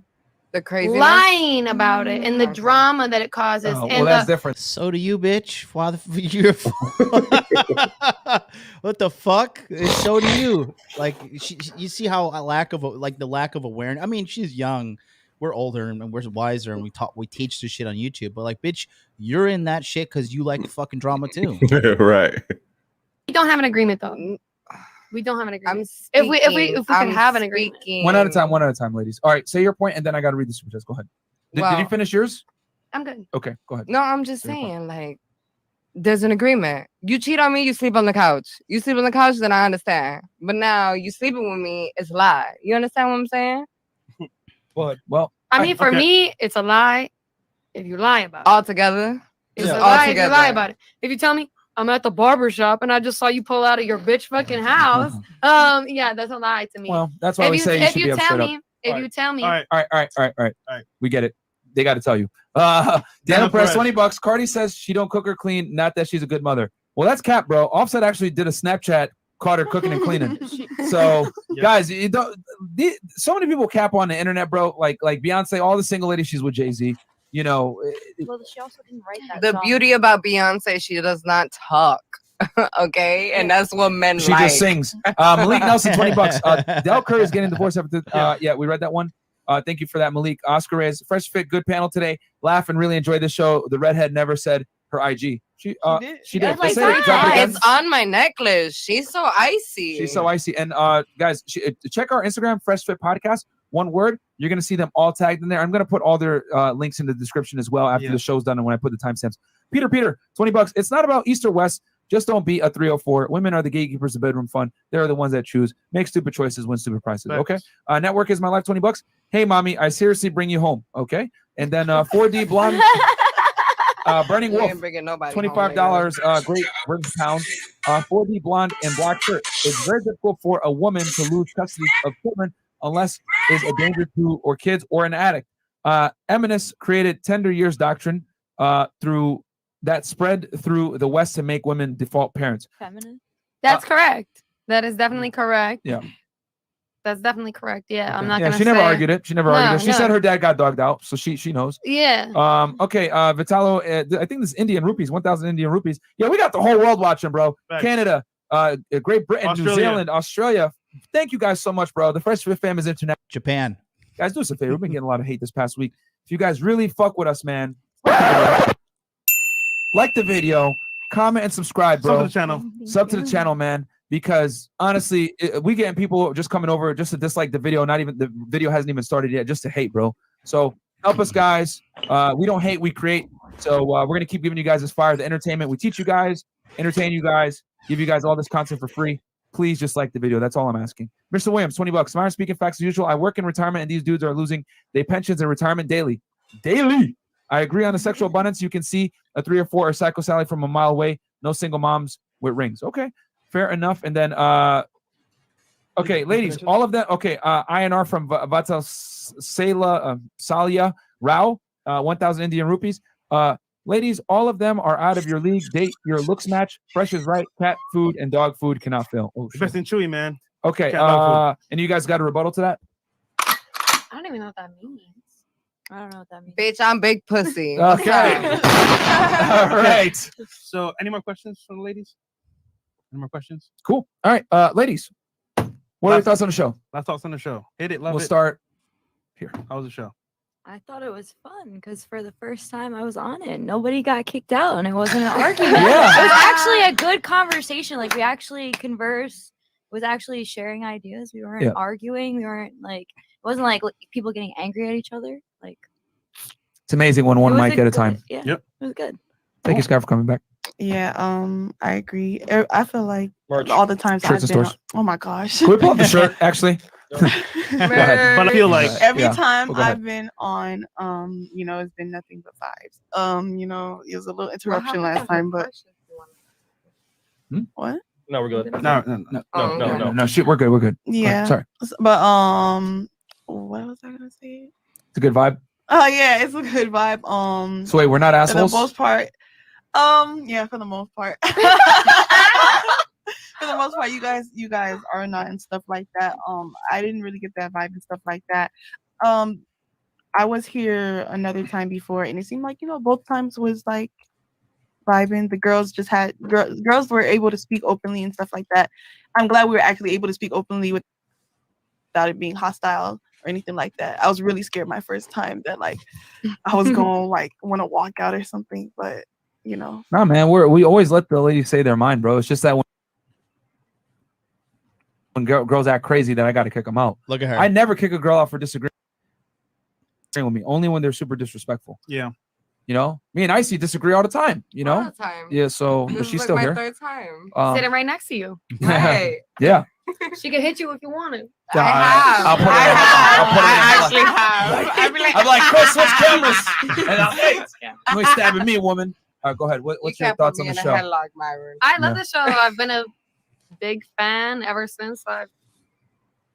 the crazy lying about it and the drama that it causes. And that's different. So do you, bitch. What the fuck? So do you. Like, you see how the lack of awareness. I mean, she's young. We're older and we're wiser, and we teach this shit on YouTube. But like, bitch, you're in that shit because you like fucking drama too. Right. We don't have an agreement though. We don't have an agreement. If we can have an agreement. One at a time, ladies. All right, say your point, and then I got to read the super chats. Go ahead. Did you finish yours? I'm good. Okay, go ahead. No, I'm just saying, like, there's an agreement. You cheat on me, you sleep on the couch. You sleep on the couch, then I understand. But now you sleeping with me, it's a lie. You understand what I'm saying? Well, I mean, for me, it's a lie if you lie about it. Altogether? It's a lie if you lie about it. If you tell me, I'm at the barber shop and I just saw you pull out of your bitch fucking house. Yeah, that's a lie to me. Well, that's why we say you should be upset up. If you tell me. All right. We get it. They got to tell you. Daniel Perez, $20. Cardi says she don't cook or clean, not that she's a good mother. Well, that's cap, bro. Offset actually did a Snapchat caught her cooking and cleaning. So, guys, you don't. So many people cap on the internet, bro. Like Beyonce, all the single ladies, she's with Jay-Z. You know. Well, she also didn't write that. The song. beauty about Beyonce, she does not talk. Okay, and that's what men She like. just sings. Malik Nelson, $20. Del Curry is getting divorced after. Yeah, we read that one. Thank you for that, Malik. Oscar Reyes, Fresh Fit, good panel today. Laugh and really enjoy the show. The redhead never said her IG. She did. Like Say it. Drop it again. it's on my necklace. She's so icy. She's so icy. And guys, check our Instagram, Fresh Fit Podcast. One word. You're gonna see them all tagged in there. I'm gonna put all their links in the description as well after the show's done and when I put the timestamps. Peter, $20. It's not about East or West. Just don't be a 304. Women are the gatekeepers of bedroom fun. They're the ones that choose. Make stupid choices, win stupid prices. Okay. Network is my life. $20. Hey, mommy, I seriously bring you home. Okay. And then 4D Blonde. Burning Wolf. $25. Great British pound. 4D Blonde and black shirt. It's very difficult for a woman to lose custody of children unless is a danger to or kids or an addict. Eminence created tender years doctrine through that spread through the West to make women default parents. Feminine? That's correct. That is definitely correct. Yeah. That's definitely correct. Yeah, Okay. I'm not Yeah, gonna she never say- argued it. She never argued it. She said her dad got dogged out, so she knows. Yeah. Okay. Vitalo, I think this is Indian rupees, 1,000 Indian rupees. Yeah, we got the whole world watching, bro. Thanks. Canada, Great Britain, New Zealand, Australia. Thank you guys so much, bro. The Fresh Fit fam is international. Japan. Guys, do us a favor. We've been getting a lot of hate this past week. If you guys really fuck with us, man, like the video, comment and subscribe, bro. Sub to the channel. Sub to the channel, man. Because honestly, we getting people just coming over just to dislike the video. Not even the video hasn't even started yet, just to hate, bro. So help us, guys. We don't hate, we create. So we're gonna keep giving you guys this fire, the entertainment. We teach you guys, entertain you guys, give you guys all this content for free. Please just like the video. That's all I'm asking. Mr. Williams, $20. Myron speaking facts as usual. I work in retirement, and these dudes are losing their pensions in retirement daily. I agree on the sexual abundance. You can see a 3 or 4 or Psycho Sally from a mile away. No single moms with rings. Okay, fair enough. And then, okay, ladies, all of that. Okay, INR from Vatal Salia Rao, 1,000 Indian rupees. Ladies, all of them are out of your league. Date your looks match. Fresh is right. Cat food and dog food cannot fail. Oh, shit. Best in Chewy, man. Okay, Cat dog food. and you guys got a rebuttal to that? I don't even know what that means. I don't know what that means. Bitch, I'm big pussy. Okay. All right. So, any more questions from the ladies? Any more questions? Cool. All right, ladies, what are your thoughts on the show? Last thoughts on the show. Hit it, love We'll it. start here. How was the show? I thought it was fun because for the first time I was on it, nobody got kicked out and it wasn't an argument. Yeah. It was actually a good conversation. Like we actually conversed, was actually sharing ideas. We weren't arguing. We weren't like, it wasn't like people getting angry at each other. Like It's amazing when one it was mic at a time. Yeah, Yep. it was good. Thank you, Scott, for coming back. Yeah, I agree. I feel like Merch. all the times Shirts I've and been stores. oh my gosh. Can we pull up the shirt, actually? Go ahead. But I feel like every Yeah. time Well, go ahead. I've been on, it's been nothing but vibes. It was a little interruption last time, but what? No, we're good. No, shit, we're good. We're good. Go ahead. Yeah. Sorry. But what was I gonna say? It's a good vibe. Oh yeah, it's a good vibe. So wait, we're not For assholes? the most part. Yeah, for the most part. For the most part, you guys are not and stuff like that. I didn't really get that vibe and stuff like that. I was here another time before, and it seemed like both times was like vibing. The girls just had girls were able to speak openly and stuff like that. I'm glad we were actually able to speak openly without it being hostile or anything like that. I was really scared my first time that like I was going like want to walk out or something, but Nah, man, we always let the ladies say their mind, bro. It's just that when girls act crazy, that I got to kick them out. Look at her. I never kick a girl out for disagreeing with me, only when they're super disrespectful. Yeah. Me and Icy disagree all the time. All the time. Yeah. So, but This she's is still like my here. third time. Sitting right next to you. Right. Yeah. She can hit you if you wanted. I have. I'll put it I in- have. I'll put it in- I actually have. I'd be like, I'm like, Chris, switch cameras. And I'm like, stabbing me, woman. All right, go ahead. What's your thoughts on the show? Headlock, Myron. I love the show. I've been a big fan ever since I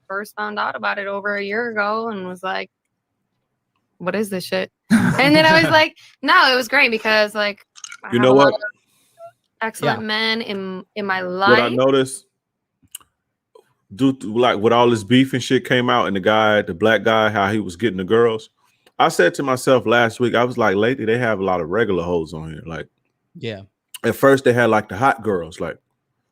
first found out about it over a year ago and was like, what is this shit? And then I was like, no, it was great because like You know what? excellent men in my life. What I noticed, like with all this beef and shit came out, and the black guy, how he was getting the girls. I said to myself last week, I was like, lately they have a lot of regular hoes on here. Like, Yeah. At first they had like the hot girls, like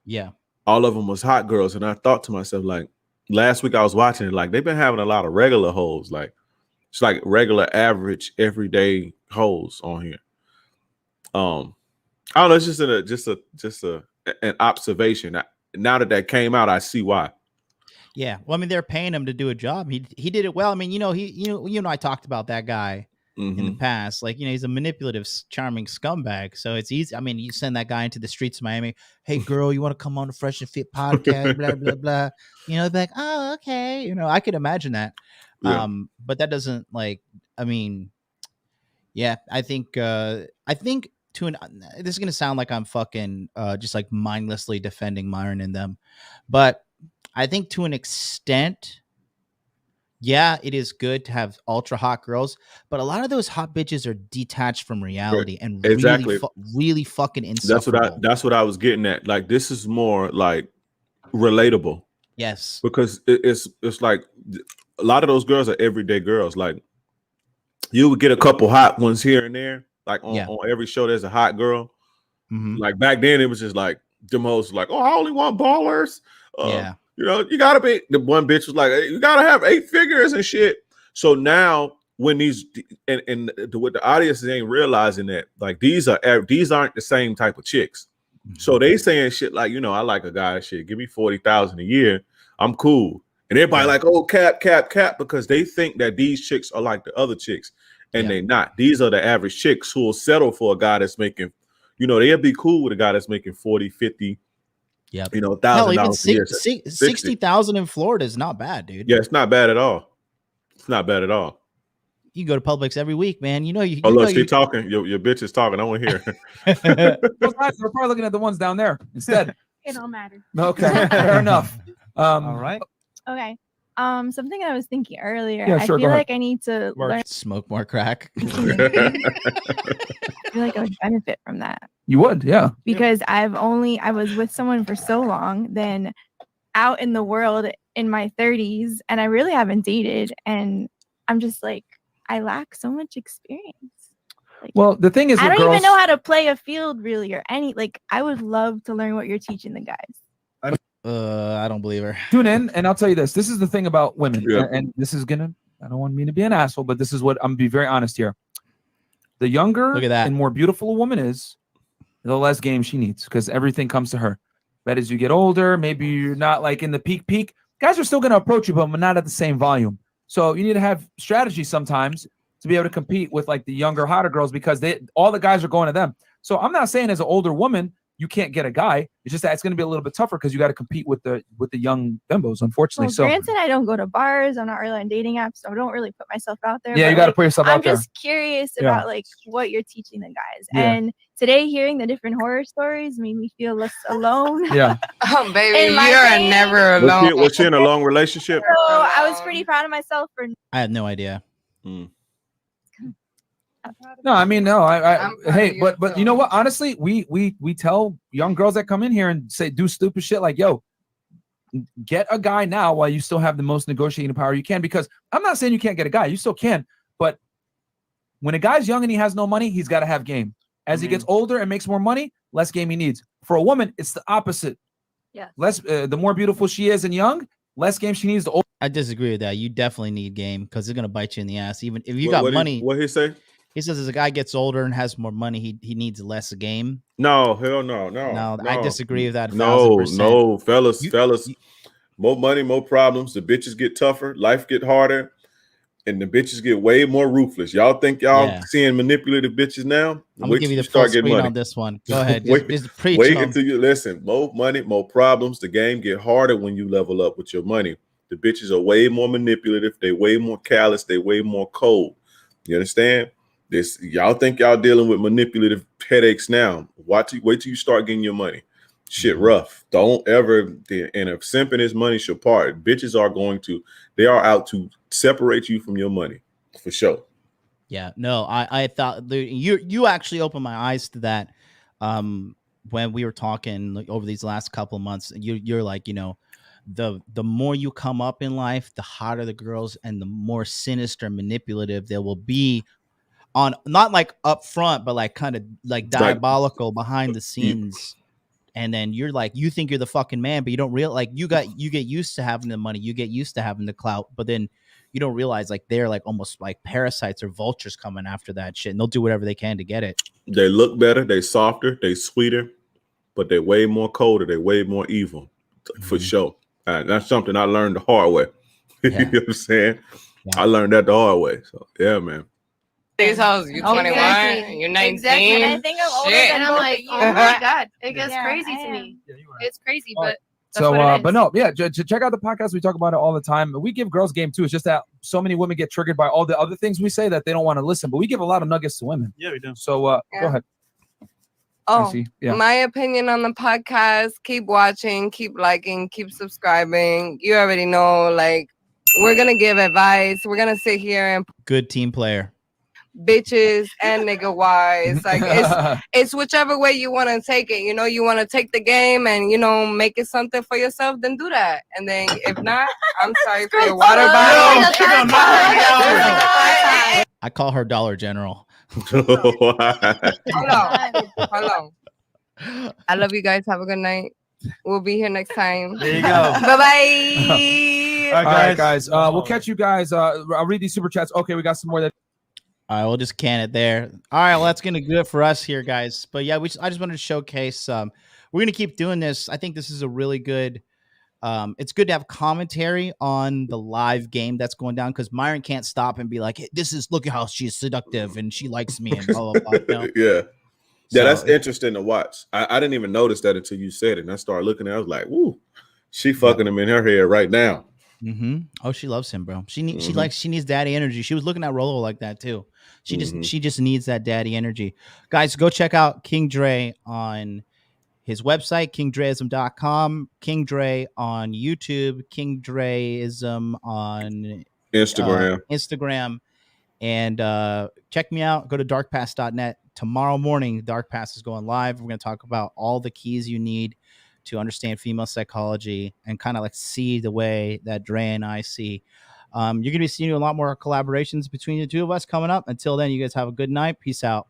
Yeah. all of them was hot girls, and I thought to myself, like, last week I was watching it, like they've been having a lot of regular hoes, like it's like regular, average, everyday hoes on here. I don't know. It's just an observation. Now that came out, I see why. Yeah. Well, I mean, they're paying him to do a job. He did it well. I mean, I talked about that guy in the past. Like, he's a manipulative, charming scumbag. So it's easy. I mean, you send that guy into the streets of Miami. Hey, girl, you want to come on the Fresh and Fit podcast? Blah blah blah. They're like, oh, okay. I could imagine that. Yeah. But that doesn't I mean, yeah. I think this is gonna sound like I'm fucking just like mindlessly defending Myron and them, but I think to an extent, yeah, it is good to have ultra hot girls, but a lot of those hot bitches are detached from reality and Exactly. really fucking insufferable. That's what I was getting at. Like, this is more like relatable. Yes, because it's like a lot of those girls are everyday girls. Like, you would get a couple hot ones here and there. Like on every show, there's a hot girl. Mm-hmm. Like back then, it was just like the most like, oh, I only want ballers. Yeah. You gotta be. The one bitch was like, you gotta have 8 figures and shit. So now, when these what the audience ain't realizing that, like, these aren't the same type of chicks. Mm-hmm. So they saying shit like, I like a guy, shit, give me 40,000 a year, I'm cool. And everybody like, oh, cap, because they think that these chicks are like the other chicks, and they not. These are the average chicks who will settle for a guy that's making, they'll be cool with a guy that's making 40, 50. Yeah, $1,000 a year. 60,000 in Florida is not bad, dude. Yeah, it's not bad at all. It's not bad at all. You go to Publix every week, man. Look, she talking. Your bitch is talking. I want to hear. Those guys are probably looking at the ones down there instead. It don't matter. Okay, fair enough. All right. Okay. Something I was thinking earlier. Yeah, sure, I feel like I need to smoke more crack. I feel like I would benefit from that. You would, yeah. Because I was with someone for so long, then out in the world in my 30s, and I really haven't dated, and I'm just like, I lack so much experience. Like, well, the thing is, I don't even know how to play a field really, or I would love to learn what you're teaching the guys. I don't believe her. Tune in, and I'll tell you this. This is the thing about women, and this is I don't want me to be an asshole, but this is what I'm be very honest here. The younger and more beautiful a woman is, the less game she needs, because everything comes to her. But as you get older, maybe you're not like in the peak. Guys are still going to approach you, but not at the same volume. So you need to have strategy sometimes to be able to compete with like the younger, hotter girls, because all the guys are going to them. So I'm not saying as an older woman you can't get a guy. It's just that it's going to be a little bit tougher because you got to compete with the young bimbos, unfortunately. Well, granted, I don't go to bars. I'm not really on dating apps, so I don't really put myself out there. Yeah, you got to put yourself out there. I'm just curious about like what you're teaching the guys. Yeah. And today, hearing the different horror stories made me feel less alone. Yeah. Oh, baby, you're never alone. Was she in a long relationship? So I was pretty proud of myself for. I had no idea. No, I mean, no, hey, but you know what? Honestly, we tell young girls that come in here and say, do stupid shit like, yo, get a guy now while you still have the most negotiating power you can, because I'm not saying you can't get a guy, you still can, but when a guy's young and he has no money, he's got to have game. As he gets older and makes more money, less game he needs. For a woman, it's the opposite. Yeah. The more beautiful she is and young, less game she needs. I disagree with that. You definitely need game, because it's gonna bite you in the ass. Even if you got money. What he say? He says as a guy gets older and has more money, he needs less game. No, hell no. I disagree with that. No, fellas. More money, more problems. The bitches get tougher, life get harder, and the bitches get way more ruthless. Y'all think y'all seeing manipulative bitches now? I'm gonna give you the full screen on this one. Go ahead. Just preach. Wait until you listen. More money, more problems. The game get harder when you level up with your money. The bitches are way more manipulative. They way more callous. They way more cold. You understand? Y'all think y'all dealing with manipulative headaches now. Wait till you start getting your money. Shit rough. Don't ever, and if simping is money shall part, bitches they are out to separate you from your money for sure. Yeah, no, I thought you actually opened my eyes to that when we were talking over these last couple of months. You're like, the more you come up in life, the hotter the girls and the more sinister, manipulative they will be on, not like up front, but like kind of like diabolical behind the scenes. And then you're like, you think you're the fucking man, but you don't realize, like, you get used to having the money, you get used to having the clout, but then you don't realize like they're like almost like parasites or vultures coming after that shit, and they'll do whatever they can to get it. They look better, they softer, they sweeter, but they're way more colder, they're way more evil, for sure. That's something I learned the hard way. You know what I'm saying? I learned that the hard way. So yeah, man. These hoes, you 21, Exactly. you're 19. Exactly. And I think I'm older Shit. And I'm like, oh my God, it gets crazy to me. It's crazy, but that's So, what it is. but no, yeah, check out the podcast. We talk about it all the time. We give girls game too. It's just that so many women get triggered by all the other things we say that they don't want to listen. But we give a lot of nuggets to women. Yeah, we do. So, go ahead. Oh, Yeah. my opinion on the podcast, keep watching, keep liking, keep subscribing. You already know, like, we're going to give advice. We're going to sit here and Good team player. bitches and nigga wise. Like, it's whichever way you want to take it. You know, you want to take the game and, you know, make it something for yourself, then do that. And then if not, I'm sorry for your water bottle. I call her Dollar General. Hold on. I love you guys. Have a good night. We'll be here next time. There you go. Bye-bye. All right, guys. We'll catch you guys. I'll read these super chats. Okay, we got some more that. All right, we'll just can it there. All right, well, that's gonna do it for us here, guys. But yeah, I just wanted to showcase. We're gonna keep doing this. I think this is a really good. It's good to have commentary on the live game that's going down, because Myron can't stop and be like, hey, look at how she's seductive and she likes me and blah blah blah. You know? Yeah, So that's interesting to watch. I didn't even notice that until you said it, and I started looking at it. I was like, "Ooh, she fucking him in her head right now." Oh, she loves him, bro. She needs daddy energy. She was looking at Rolo like that too. She just needs that daddy energy. Guys, go check out King Dre on his website, kingdreism.com, King Dre on YouTube, King Dreism on Instagram. And check me out. Go to darkpass.net. Tomorrow morning, Dark Pass is going live. We're going to talk about all the keys you need to understand female psychology and kind of like see the way that Dre and I see. You're going to be seeing a lot more collaborations between the two of us coming up. Until then, you guys have a good night. Peace out.